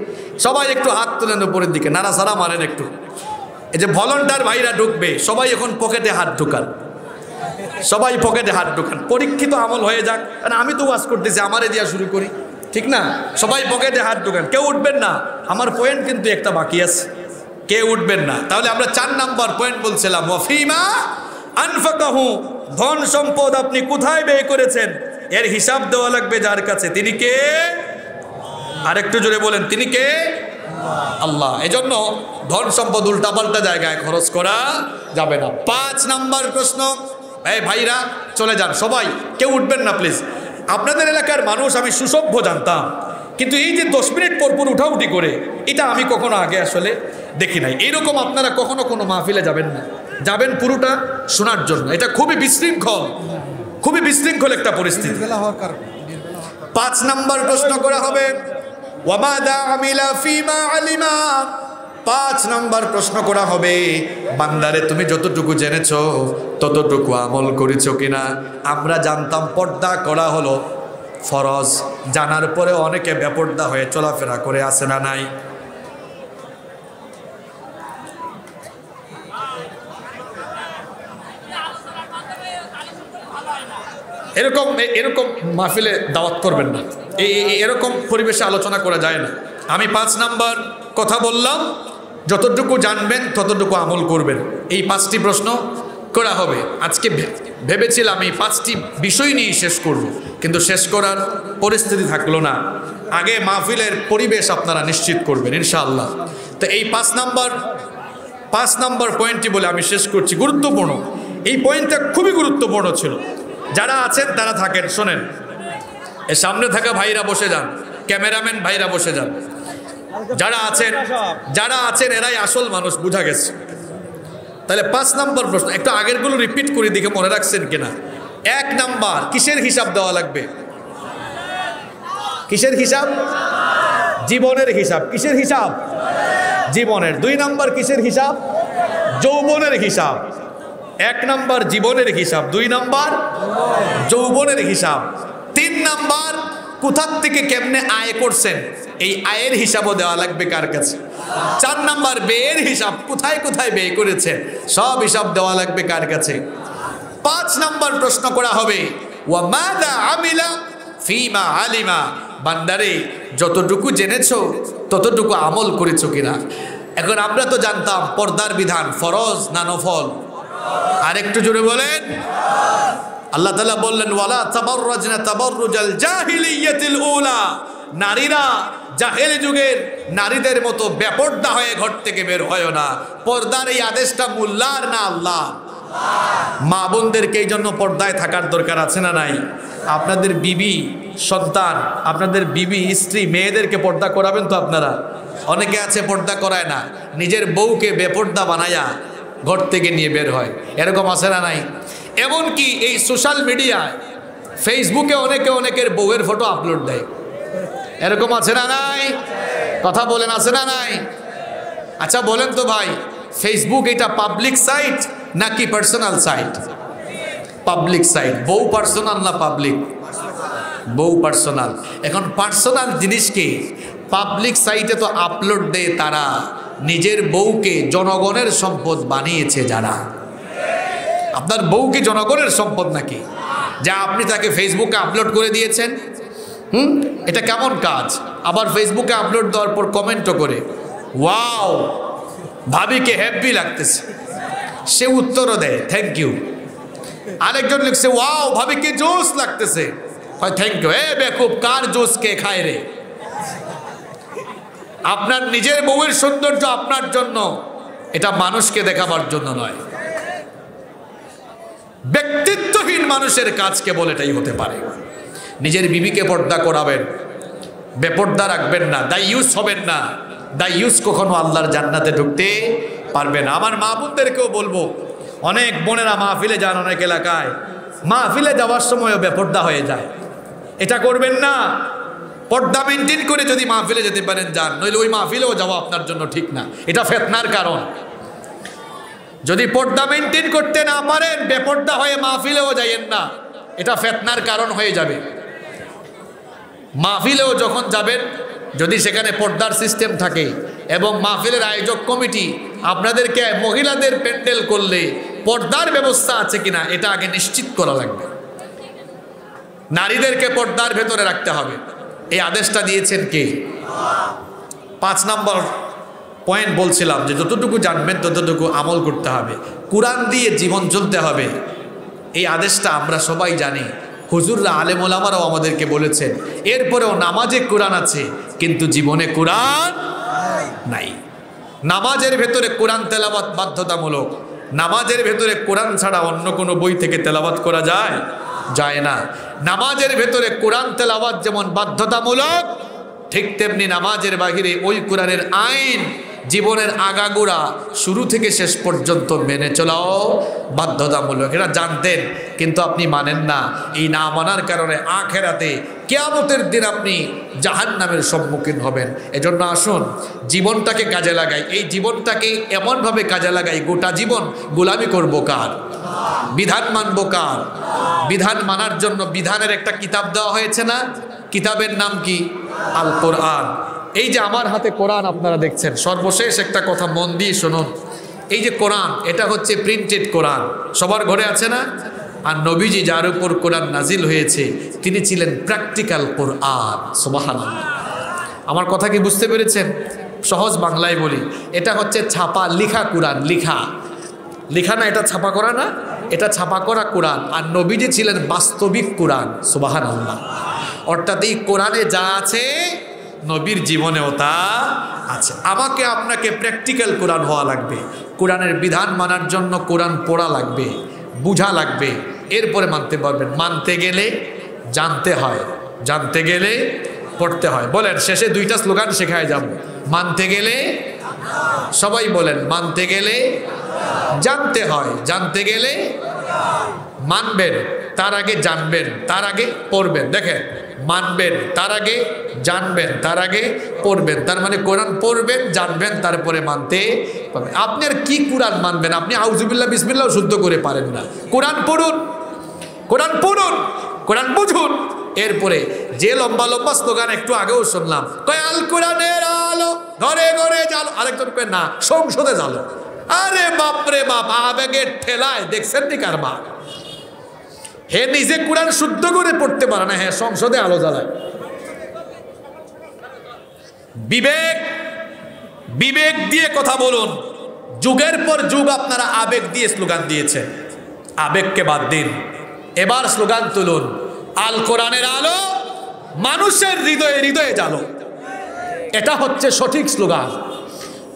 Speaker 1: সবাই একটু হাত তুলেন উপরের দিকে, নাড়াচাড়া মারেন একটু। এই যে ভলান্টার ভাইরা ঢুকবে, সবাই এখন পকেটে হাত ঢুকান, সবাই পকেটে হাত ঢুকান। পরীক্ষিত আমল হয়ে যাক, কারণ আমি তো ওয়াজ করতেছি, আমারে দিয়া শুরু করি, ঠিক না? সবাই পকেটে হাত ঢুকান, কেউ উঠবেন না। আমার পয়েন্ট কিন্তু একটা বাকি আছে, কেউ উঠবেন না। তাহলে আমরা 4 নাম্বার পয়েন্ট বলছিলাম ওয়াফিমা আনফাকাহু, ধন সম্পদ আপনি কোথায় ব্যয় করেছেন এর হিসাব দেওয়া লাগবে যার কাছে। তিনি কে? আরেকটু জোরে বলেন, তিনি কে? আল্লাহ। এজন্য ধন সম্পদ উল্টাপাল্টা জায়গায় খরচ করা যাবে না। 5 নাম্বার প্রশ্ন, এই ভাইরা চলে যান, সবাই কেউ উঠবেন না প্লিজ। আপনাদের এলাকার মানুষ আমি সুসভ্য জানতাম, কিন্তু এই যে 10 মিনিট পর পর উঠাউঠি করে, এটা আমি কখনো আগে আসলে দেখি নাই। এইরকম আপনারা কখনো কোনো মাহফিলে যাবেন না, যাবেন পুরোটা শোনার জন্য। এটা খুবই বিশৃঙ্খল একটা পরিস্থিতি। 5 নম্বর প্রশ্ন করা হবে, ওয়ামাদা আমিলা ফিমা আলিমা। 5 নম্বর প্রশ্ন করা হবে, বান্দারে তুমি যতটুকু জেনেছো ততটুকু আমল করেছো কিনা। আমরা জানতাম পর্দা করা হলো ফরজ, জানার পরে অনেকে বেপর্দা হয়ে চলাফেরা করে, আছে না নাই? এরকম মাহফিলে দাওয়াত করবেন না, এরকম পরিবেশে আলোচনা করা যায় না। আমি 5 নাম্বার কথা বললাম, যতটুকু জানবেন ততটুকু আমল করবেন। এই 5টি প্রশ্ন করা হবে। আজকে ভেবেছিলাম এই 5টি বিষয় নিয়ে শেষ করব, কিন্তু শেষ করার পরিস্থিতি থাকলো না। আগে মাহফিলের পরিবেশ আপনারা নিশ্চিত করবেন ইনশাআল্লাহ। তো এই 5 নাম্বার পয়েন্টটি বলে আমি শেষ করছি। গুরুত্বপূর্ণ এই পয়েন্টটা, খুবই গুরুত্বপূর্ণ ছিল। যারা আছেন তারা থাকেন, শোনেন। এর সামনে থাকা ভাইরা বসে যান, ক্যামেরাম্যান ভাইরা বসে যান। যারা আছেন এরাই আসল মানুষ, বুঝা গেছে। তাহলে 5 নম্বর প্রশ্ন, একটু আগেরগুলো রিপিট করে দিকে মনে রাখছেন কিনা। 1 নাম্বার, কিসের হিসাব দেওয়া লাগবে? কিসের হিসাব? জীবনের হিসাব। কিসের হিসাব? জীবনের। 2 নাম্বার কিসের হিসাব? যৌবনের হিসাব। 1 নাম্বার জীবনের হিসাব, 2 নাম্বার যৌবনের হিসাব। 3 নাম্বার কোথার থেকে কেমনে আয় করছেন, এই আয়ের হিসাবও দেওয়া লাগবে কার কাছে। 4 নাম্বার ব্যয়ের হিসাব, কোথায় কোথায় ব্যয় করেছেন সব হিসাব দেওয়া লাগবে কার কাছে। 5 নাম্বার প্রশ্ন করা হবে, ওয়া মাযা আমিলা ফিমা আলিমা। বান্দারে যতটুকু জেনেছো ততটুকু আমল করেছো কিনা। এখন আমরা তো জানতাম পর্দার বিধান ফরজ না নফল। আরেকটু জোরে বলেন। আল্লাহ তাআলা বললেন, ওয়ালা তাবাররাজনা তাবাররুজাল জাহিলিয়াতিল উলা। নারীরা জাহেলি যুগের নারীদের মতো বেপর্দা হয়ে ঘর থেকে বের হয় না। পর্দার এই আদেশটা মুল্লার না আল্লাহ? মা বোনদেরকে এই জন্য পর্দায় থাকার দরকার আছে না নাই? আপনাদের বিবি সন্তান, আপনাদের বিবি স্ত্রী মেয়েদেরকে পর্দা করাবেন তো আপনারা। অনেকে আছে পর্দা করায় না, নিজের বউকে বেপর্দা বানায়া ঘর থেকে নিয়ে বের হয়, এরকম আছে না নাই? এমনকি এই সোশ্যাল মিডিয়ায় ফেসবুকে অনেকে অনেকের বউয়ের ফটো আপলোড দেয়, এরকম আছে না নাই? কথা বলেন, আছে না নাই? আচ্ছা বলেন তো ভাই, ফেসবুক এটা পাবলিক সাইট নাকি পার্সোনাল সাইট? Public site. বউ পার্সোনাল না পাবলিক? বউ পার্সোনাল। এখন পার্সোনাল জিনিসকে পাবলিক সাইটে তো আপলোড দেয় তারা, নিজের বউকে জনগণের সম্পদ বানিয়েছে যারা। আপনার বউ কি জনগণের সম্পদ নাকি, যা আপনি তাকে ফেসবুকে আপলোড করে দিয়েছেন? এটা কেমন কাজ? আবার ফেসবুকে আপলোড দেওয়ার পর কমেন্টও করে, ওয়াও ভাবিকে হ্যাপি লাগতেছে, সে উত্তরও দেয় থ্যাংক ইউ। আরেকজন লিখছে, ওয়াও ভাবিকে জোস লাগতেছে, হয় থ্যাংক ইউ। এ বেকুব, কার জোস কে খায় রে? আপনার নিজের বউয়ের সৌন্দর্য আপনার জন্য, এটা মানুষকে দেখাবার জন্য নয়। ব্যক্তিত্বহীন মানুষের কাজ কেবল এটাই হতে পারে। নিজের বিবিকে পর্দা করাবেন, বেপর্দা রাখবেন না, দাইয়ুস হবেন না। দাইয়ুস কখনো আল্লাহর জান্নাতে ঢুকতে পারবে না। আমার মা বোনদেরকেও বলবো, অনেক বোনেরা মাহফিলে যান, অনেক এলাকায় মাহফিলে যাওয়ার সময়ও বেপর্দা হয়ে যায়, এটা করবেন না। পর্দা মেনটেন করে যদি মাহফিলে যেতে পারেন যান, নইলে ওই মাহফিলেও যাওয়া আপনার জন্য ঠিক না, এটা ফিতনার কারণ। যদি পর্দা মেনটেন করতে না পারেন, বেপর্দা হয়ে মাহফিলেও যাইয়েন না, এটা ফিতনার কারণ হয়ে যাবে। মাহফিলেও যখন যাবেন, যদি সেখানে পর্দার সিস্টেম থাকে এবং মাহফিলের আয়োজক কমিটি আপনাদেরকে মহিলাদের প্যান্ডেল করলে পর্দার ব্যবস্থা আছে কিনা এটা আগে নিশ্চিত করা লাগবে। নারীদেরকে পর্দার ভেতরে রাখতে হবে, এই আদেশটা দিয়েছেন কে? 5 নম্বর পয়েন্ট বলছিলাম যে যতটুকু জানবেন ততটুকু আমল করতে হবে, কোরআন দিয়ে জীবন চলতে হবে। এই আদেশটা আমরা সবাই জানি, হুজুররা আলেম ওলামারাও আমাদেরকে বলেছেন। এরপরেও নামাজে কোরআন আছে কিন্তু জীবনে কোরআন নাই। নামাজের ভেতরে কোরআন তেলাওয়াত বাধ্যতামূলক, নামাজের ভেতরে কোরআন ছাড়া অন্য কোনো বই থেকে তেলাওয়াত করা যায়? যায় না। নামাজের ভেতরে কোরআন তেলাওয়াত যেমন বাধ্যতামূলক, ঠিক তেমনি নামাজের বাহিরে ওই কোরআনের আইন জীবনের আগাগোড়া শুরু থেকে শেষ পর্যন্ত মেনে চলাও বাধ্যতামূলক। এটা জানতেন, কিন্তু আপনি মানেন না। এই না মানার কারণে আখেরাতে কিয়ামতের দিন আপনি জাহান্নামের সম্মুখীন হবেন। এজন্য আসুন জীবনটাকে কাজে লাগাই। এই জীবনটাকে এমনভাবে কাজে লাগাই, গোটা জীবন গোলামি করব কার? বিধান মানব কার? বিধান মানার জন্য বিধানের একটা কিতাব দেওয়া হয়েছে না? কিতাবের নাম কি? আল কোরআন। এই যে আমার হাতে কোরআন আপনারা দেখছেন, সর্বশেষ একটা কথা মন দিয়ে শুনুন। এই যে কোরআন, এটা হচ্ছে প্রিন্টেড কোরআন, সবার ঘরে আছে না? আর নবীজি যার উপর কোরআন নাজিল হয়েছে তিনি ছিলেন প্র্যাকটিক্যাল কোরআন। সুবহানাল্লাহ। আমার কথা কি বুঝতে পেরেছেন? সহজ বাংলায় বলি, এটা হচ্ছে ছাপা লিখা কোরআন। লিখা না, এটা ছাপা করা না, এটা ছাপা করা কোরআন। আর নবীজি ছিলেন বাস্তবিক কোরআন। সুবহানাল্লাহ। অর্থাৎ এই কোরআনে যা আছে নবীর জীবনেও তা আছে। আমাকে আপনাকে প্র্যাকটিক্যাল কোরআন হওয়া লাগবে। কোরআনের বিধান মানার জন্য কোরআন পড়া লাগবে, বুঝা লাগবে, এরপরে মানতে পারবেন। মানতে গেলে জানতে হয়, জানতে গেলে পড়তে হয়। বলেন, শেষে দুইটা স্লোগান শেখায় যাব। মানতে গেলে, সবাই বলেন, মানতে গেলে জানতে হয়, জানতে গেলে মানবেন, তার আগে জানবেন, তার আগে পড়বেন। দেখেন, মানবেন, তার আগে জানবেন, তার আগে পড়বেন। তার মানে কোরআন পড়বেন, জানবেন, তারপরে মানতে পারবেন। আপনি আর কি কোরআন মানবেন? আপনি আউযুবিল্লাহ বিসমিল্লাহ শুদ্ধ করে পারেন না। কোরআন পড়ুন, কোরআন পড়ুন, কোরআন বুঝুন। এরপরে যে লম্বা লম্বা স্লোগান একটু আগেও শুনলাম, কয় আল কোরআনের আলো ঘরে ঘরে জালো, আরেকজন কয় না সংসদে জালো। আরে বাপরে বাপ, আবেগের ঠেলায় দেখছেন নি কারবা? হে নিজে কোরআন শুদ্ধ করে পড়তে পারে না, হ্যাঁ সংসদে আলো জ্বালায়। বিবেক, বিবেক দিয়ে কথা বলুন। যুগের পর যুগ আপনারা আবেগ দিয়ে স্লোগান দিয়েছেন, আবেগকে বাদ দিন। এবার স্লোগান তুলুন, আল কোরআনের আলো মানুষের হৃদয়ে হৃদয়ে জ্বালো। এটা হচ্ছে সঠিক স্লোগান।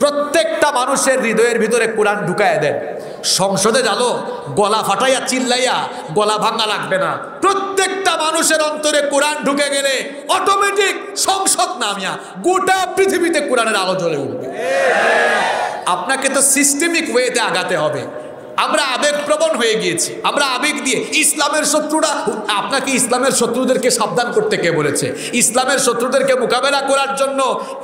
Speaker 1: প্রত্যেকটা মানুষের হৃদয়ের ভিতরে কোরআন ঢুকায় দেন। সংসদে জানো, গলা ফাটাইয়া চিল্লাইয়া গলা ভাঙা লাগবে না। প্রত্যেকটা মানুষের অন্তরে কোরআন ঢুকে গেলে অটোমেটিক সংসদ নামিয়া গোটা পৃথিবীতে কোরআনের আলো জ্বলে উঠবে। আপনাকে তো সিস্টেমিক ওয়েতে আগাতে হবে। আমরা আবেগপ্রবণ হয়ে গিয়েছি, আমরা আবেগ দিয়ে। ইসলামের শত্রুরা, আপনাকে ইসলামের শত্রুদেরকে সাবধান করতে কে বলেছে? ইসলামের শত্রুদেরকে মোকাবেলা করার জন্য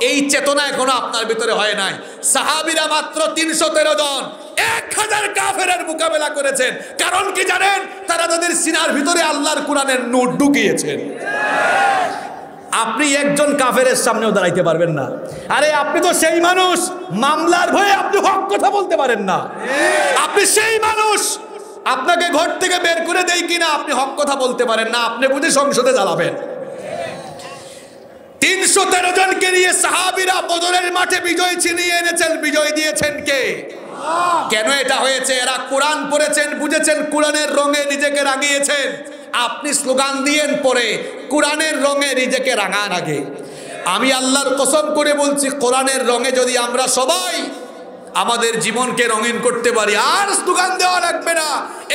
Speaker 1: এই চেতনা এখনো আপনার ভিতরে হয় নাই। সাহাবীরা মাত্র 313 জন 1000 কাফেরের মোকাবেলা করেছেন। কারণ কি জানেন? তারা তাদের সিনার ভিতরে আল্লাহর কোরআনের নূর ঢুকিয়েছেন। আপনি একজন কাফেরের সামনেও দাঁড়াইতে পারবেন না। আরে আপনি তো সেই মানুষ, মামলার ভয়ে আপনি হক কথা বলতে পারেন না। আপনি সেই মানুষ, আপনাকে ঘর থেকে বের করে দেয় কিনা আপনি হক কথা বলতে পারেন না। আপনি বুঝি সংসদে জ্বালাবেন? 313 জনকে নিয়ে সাহাবীরা বদরের মাঠে বিজয় ছিনিয়ে এনেছেন। বিজয় দিয়েছেন কে? কেন এটা হয়েছে? এরা কোরআন পড়েছেন, বুঝেছেন, কোরআনের রঙে নিজেকে রাঙিয়েছেন। আপনি স্লোগান দিয়েন পরে, কোরআনের রঙে নিজেকে রাঙান আগে। আমি আল্লাহর কসম করে বলছি, কোরআনের রঙে যদি আমরা সবাই আমাদের জীবনকে রঙিন করতে পারি, আর স্লোগান দেওয়া লাগবে না।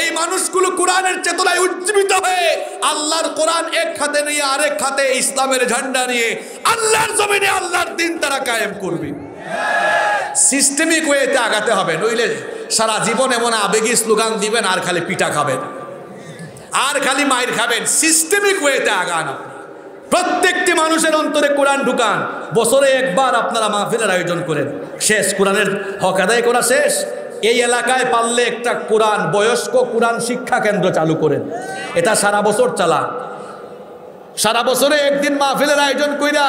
Speaker 1: এই মানুষগুলো কোরআনের চেতনায় উজ্জীবিত হয়ে আল্লাহর কোরআন এক হাতে নিয়ে আরেক হাতে ইসলামের ঝান্ডা নিয়ে আল্লাহর জমিনে আল্লাহর দিন তারা কায়েম করবে। সিস্টেমিক ওয়েতে আগাতে হবে, নইলে সারা জীবন এমন আবেগী স্লোগান দিবেন আর খালি পিটা খাবেন, আর খালি মাইর খাবেন। সিস্টেমিক ওয়েতে আগান। প্রত্যেকটি মানুষের অন্তরে কোরআন ঢুকান। বছরে একবার আপনারা মাহফিলের আয়োজন করেন, শেষ কোরআনের হক আদায় করা শেষ। এই এলাকায় পারলে একটা কোরআন বয়স্ক কোরআন শিক্ষা কেন্দ্র চালু করেন। এটা সারা বছর চালান। সারা বছরে একদিন মাহফিলের আয়োজন কইরা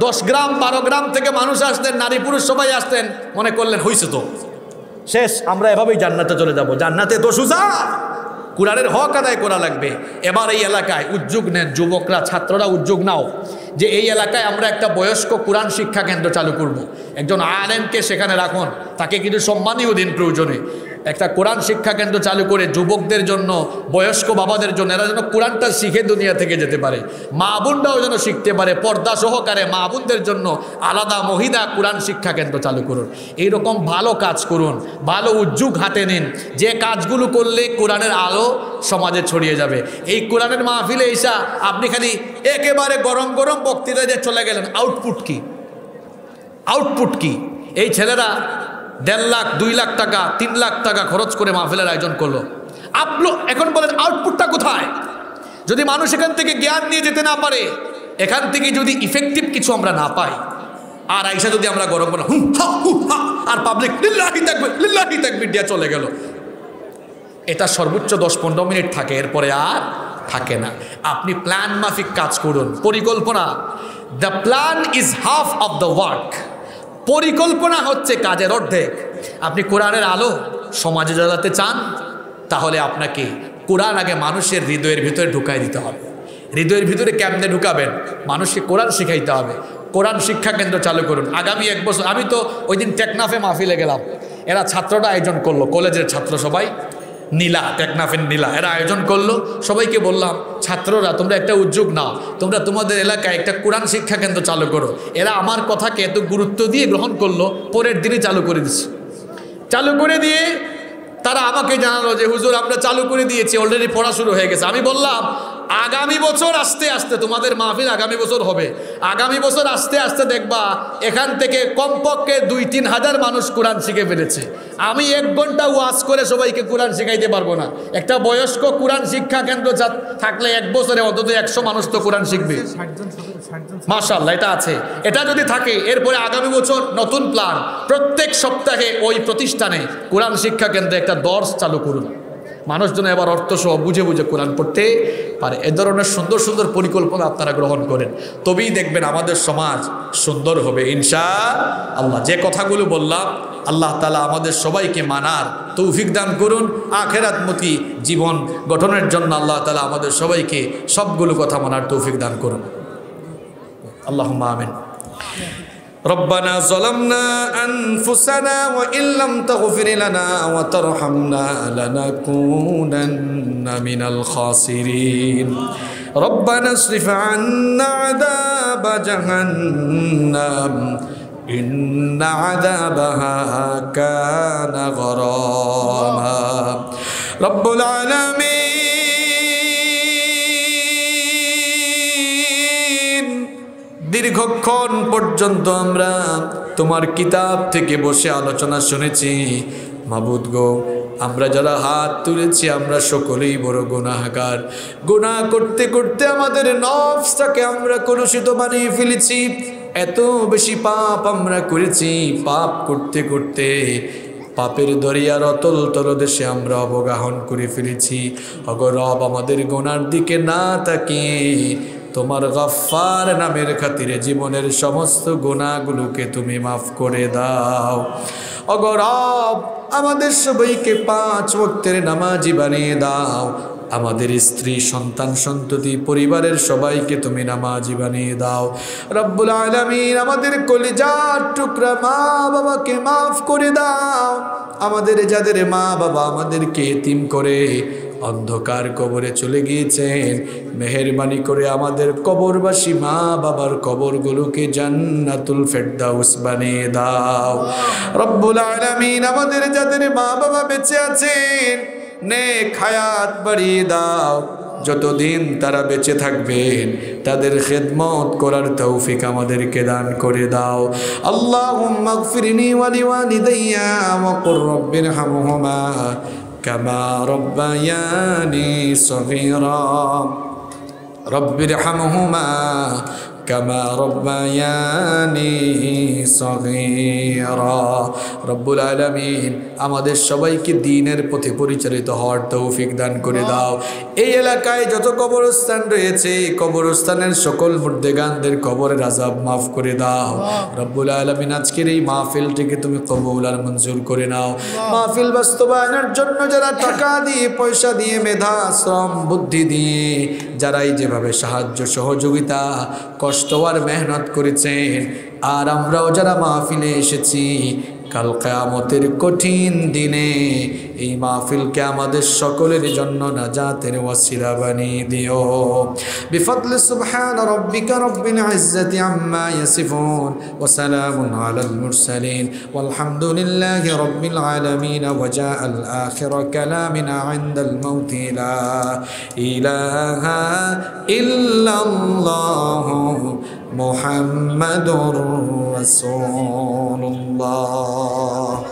Speaker 1: 10 গ্রাম 12 গ্রাম থেকে মানুষ আসতেন, নারী পুরুষ সবাই আসতেন। মনে করলেন হইছে তো, শেষ, আমরা এভাবেই জান্নাতে চলে যাব। জান্নাতে তো সুজা। কোরআনের হক আদায় করা লাগবে। এবার এই এলাকায় উদ্যোগ নেন, যুবকরা, ছাত্ররা উদ্যোগ নাও যে এই এলাকায় আমরা একটা বয়স্ক কোরআন শিক্ষা কেন্দ্র চালু করব। একজন আলেমকে সেখানে রাখুন, তাকে কিছু সম্মানীয় দিন প্রয়োজনে। একটা কোরআন শিক্ষা কেন্দ্র চালু করে যুবকদের জন্য, বয়স্ক বাবাদের জন্য, এরা যেন কোরআনটা শিখে দুনিয়া থেকে যেতে পারে, মা বোনরাও যেন শিখতে পারে, পর্দা সহকারে মা বোনদের জন্য আলাদা মহিলা কোরআন শিক্ষা কেন্দ্র চালু করুন। এইরকম ভালো কাজ করুন, ভালো উদ্যোগ হাতে নিন, যে কাজগুলো করলে কোরআনের আলো সমাজে ছড়িয়ে যাবে। এই কোরআনের মাহফিলে এসা আপনি খালি একেবারে গরম গরম বক্তৃতা দিয়ে চলে গেলেন, আউটপুট কি? আউটপুট কি? এই ছেলেরা 1.5 লাখ 2 লাখ টাকা 3 লাখ টাকা খরচ করে মাহফিলের আয়োজন করলো, এখন বলেন আউটপুটটা কোথায়? যদি মানুষ এখান থেকে জ্ঞান নিয়ে যেতে না পারে, এখান থেকে যদি ইফেক্টিভ কিছু আমরা না পাই, আর আইসা যদি আমরা গরম গরম আর পাবলিক লিল্লাহি তাকবীর দিয়া চলে গেল, এটা সর্বোচ্চ 10-15 মিনিট থাকে, এরপরে আর থাকে না। আপনি প্ল্যান মাফিক কাজ করুন, পরিকল্পনা। The plan is half of the work. পরিকল্পনা হচ্ছে কাজের অর্ধেক। আপনি কোরআনের আলো সমাজে জ্বালাতে চান, তাহলে আপনাকে কোরআন আগে মানুষের হৃদয়ের ভিতরে ঢুকাই দিতে হবে। হৃদয়ের ভিতরে কেমনে ঢুকাবেন? মানুষকে কোরআন শিখাইতে হবে। কোরআন শিক্ষা কেন্দ্র চালু করুন। আগামী 1 বছর, আমি তো ওই দিন টেকনাফে মাহফিলে গেলাম, এরা ছাত্ররা আয়োজন করলো, কলেজের ছাত্র সবাই, নীলা, টেকনাফের নীলা, এরা আয়োজন করলো। সবাইকে বললাম, ছাত্ররা তোমরা একটা উদ্যোগ নাও, তোমরা তোমাদের এলাকায় একটা কোরআন শিক্ষা কেন্দ্র চালু করো। এরা আমার কথাকে এত গুরুত্ব দিয়ে গ্রহণ করলো, পরের দিনই চালু করে দিচ্ছে। চালু করে দিয়ে তারা আমাকে জানালো যে হুজুর আমরা চালু করে দিয়েছি, অলরেডি পড়া শুরু হয়ে গেছে। আমি বললাম আগামী বছর আস্তে আস্তে তোমাদের মাহফিল আগামী বছর হবে, আগামী বছর আস্তে আস্তে দেখবা এখান থেকে কমপক্ষে 2-3 হাজার মানুষ কোরআন শিখে ফেলেছে। আমি 1 ঘন্টা ওয়াজ করে সবাইকে কোরআন শিখাইতে পারবো না। একটা বয়স্ক কোরআন শিক্ষা কেন্দ্র থাকলে 1 বছরে অন্তত 100 মানুষ তো কোরআন শিখবে। মাশাআল্লাহ, এটা আছে। এটা যদি থাকে, এরপরে আগামী বছর নতুন প্ল্যান, প্রত্যেক সপ্তাহে ওই প্রতিষ্ঠানে কোরআন শিক্ষা কেন্দ্রে একটা দর্স চালু করুন। মানুষজন এবার অর্থসহ বুঝে বুঝে কোরআন পড়তে পারে। এ ধরনের সুন্দর সুন্দর পরিকল্পনা আপনারা গ্রহণ করেন, তবেই দেখবেন আমাদের সমাজ সুন্দর হবে ইনশাআল্লাহ। যে কথাগুলো বললাম, আল্লাহ তাআলা আমাদের সবাইকে মানার তৌফিক দান করুন। আখিরাতমুখী জীবন গঠনের জন্য আল্লাহ তাআলা আমাদের সবাইকে সবগুলো কথা মানার তৌফিক দান করুন। আল্লাহুম্মা আমিন। ربنا ظلمنا أنفسنا وإن لم تغفر لنا وترحمنا لنكونن من الخاسرين ربنا اصرف عنا عذاب جهنم إن عذابها كان غراما رب العالمين দীর্ঘক্ষণ পর্যন্ত আমরা তোমার কিতাব থেকে বসে আলোচনা শুনেছি। মাবুদ গো, আমরা যারা হাত তুলেছি আমরা সকলেই বড় গুনাহগার। গুনাহ করতে করতে আমাদের নফসটাকে আমরা কলুষিত বানিয়ে ফেলেছি। এত বেশি পাপ আমরা করেছি, পাপ করতে করতে পাপের দরিয়ার অতল তলদেশে আমরা অবগাহন করে ফেলেছি। ওগো রব, আমাদের গুনার দিকে না তাকিয়ে তোমার গফফার নামের খাতিরে জীবনের সমস্ত গুনাহগুলোকে তুমি মাফ করে দাও। ওগো রব, আমাদের সবাইকে 5 ওয়াক্তের নামাজি বানিয়ে দাও। আমাদের স্ত্রী, সন্তান, সন্ততি, পরিবারের সবাইকে তুমি নামাজি বানিয়ে দাও। রব্বুল আলামিন, আমাদের কলিজার টুকরা মা বাবাকে মাফ করে দাও। আমাদের যাদের মা বাবা আমাদেরকে এতিম করে অন্ধকার কবরে চলে গিয়েছেন, মেহেরবানি করে আমাদের কবরবাসী মা বাবার কবরগুলোকে জান্নাতুল ফেরদাউস বানিয়ে দাও। রব্বুল আলামিন, আমাদের যাদের মা বাবা বেঁচে আছেন নেক হায়াত বাড়িয়ে দাও। যতদিন তারা বেঁচে থাকবেন তাদের খেদমত করার তৌফিক আমাদেরকে দান করে দাও। আল্লাহুম্মা গফিরনি ওয়া লিওয়ালিদাইয়া ওয়া কুর রাব্বিরহামহুমা কামা রাব্বায়ানি সগীরা রাব্বিরহামহুমা কামা রাব্বায়ানি সগীরা। রব্বুল আলামিন, আমাদের সবাইকে দ্বীনের পথে পরিচালিত হওয়ার তৌফিক দান করে দাও। এই এলাকায় যত কবরস্থান রয়েছে, কবরস্থানের সকল মুর্দেগানদের কবরের আযাব মাফ করে দাও। রব্বুল আলামিন, আজকের এই মাহফিলটিকে তুমি কবুল আর মঞ্জুর করে নাও। মাহফিল বাস্তবায়নের জন্য যারা টাকা দিয়ে, পয়সা দিয়ে, মেধা, শ্রম, বুদ্ধি দিয়ে যারাই যেভাবে সাহায্য সহযোগিতা কষ্ট আর মেহনত করেছেন, আর আমরাও যারা মাহফিলে এসেছি কাল কিয়ামতের কঠিন দিনে এই মাহফিলকে আমাদের সকলের জন্য নাজাতের ওয়াসিলা বানিয়ে দিও। বিফadli সুবহান রাব্বিকা রাব্বিল ইজ্জাতি আম্মা ইয়াসিফুন ওয়া সালামুন আলাল মুরসালিন ওয়ালহামদুলিল্লাহি রাব্বিল আলামিন ওয়া জাআল আখির কালামিনা ইনদাল মাউত লা ইলাহা ইল্লাল্লাহ মুহাম্মাদুর রাসূলুল্লাহ।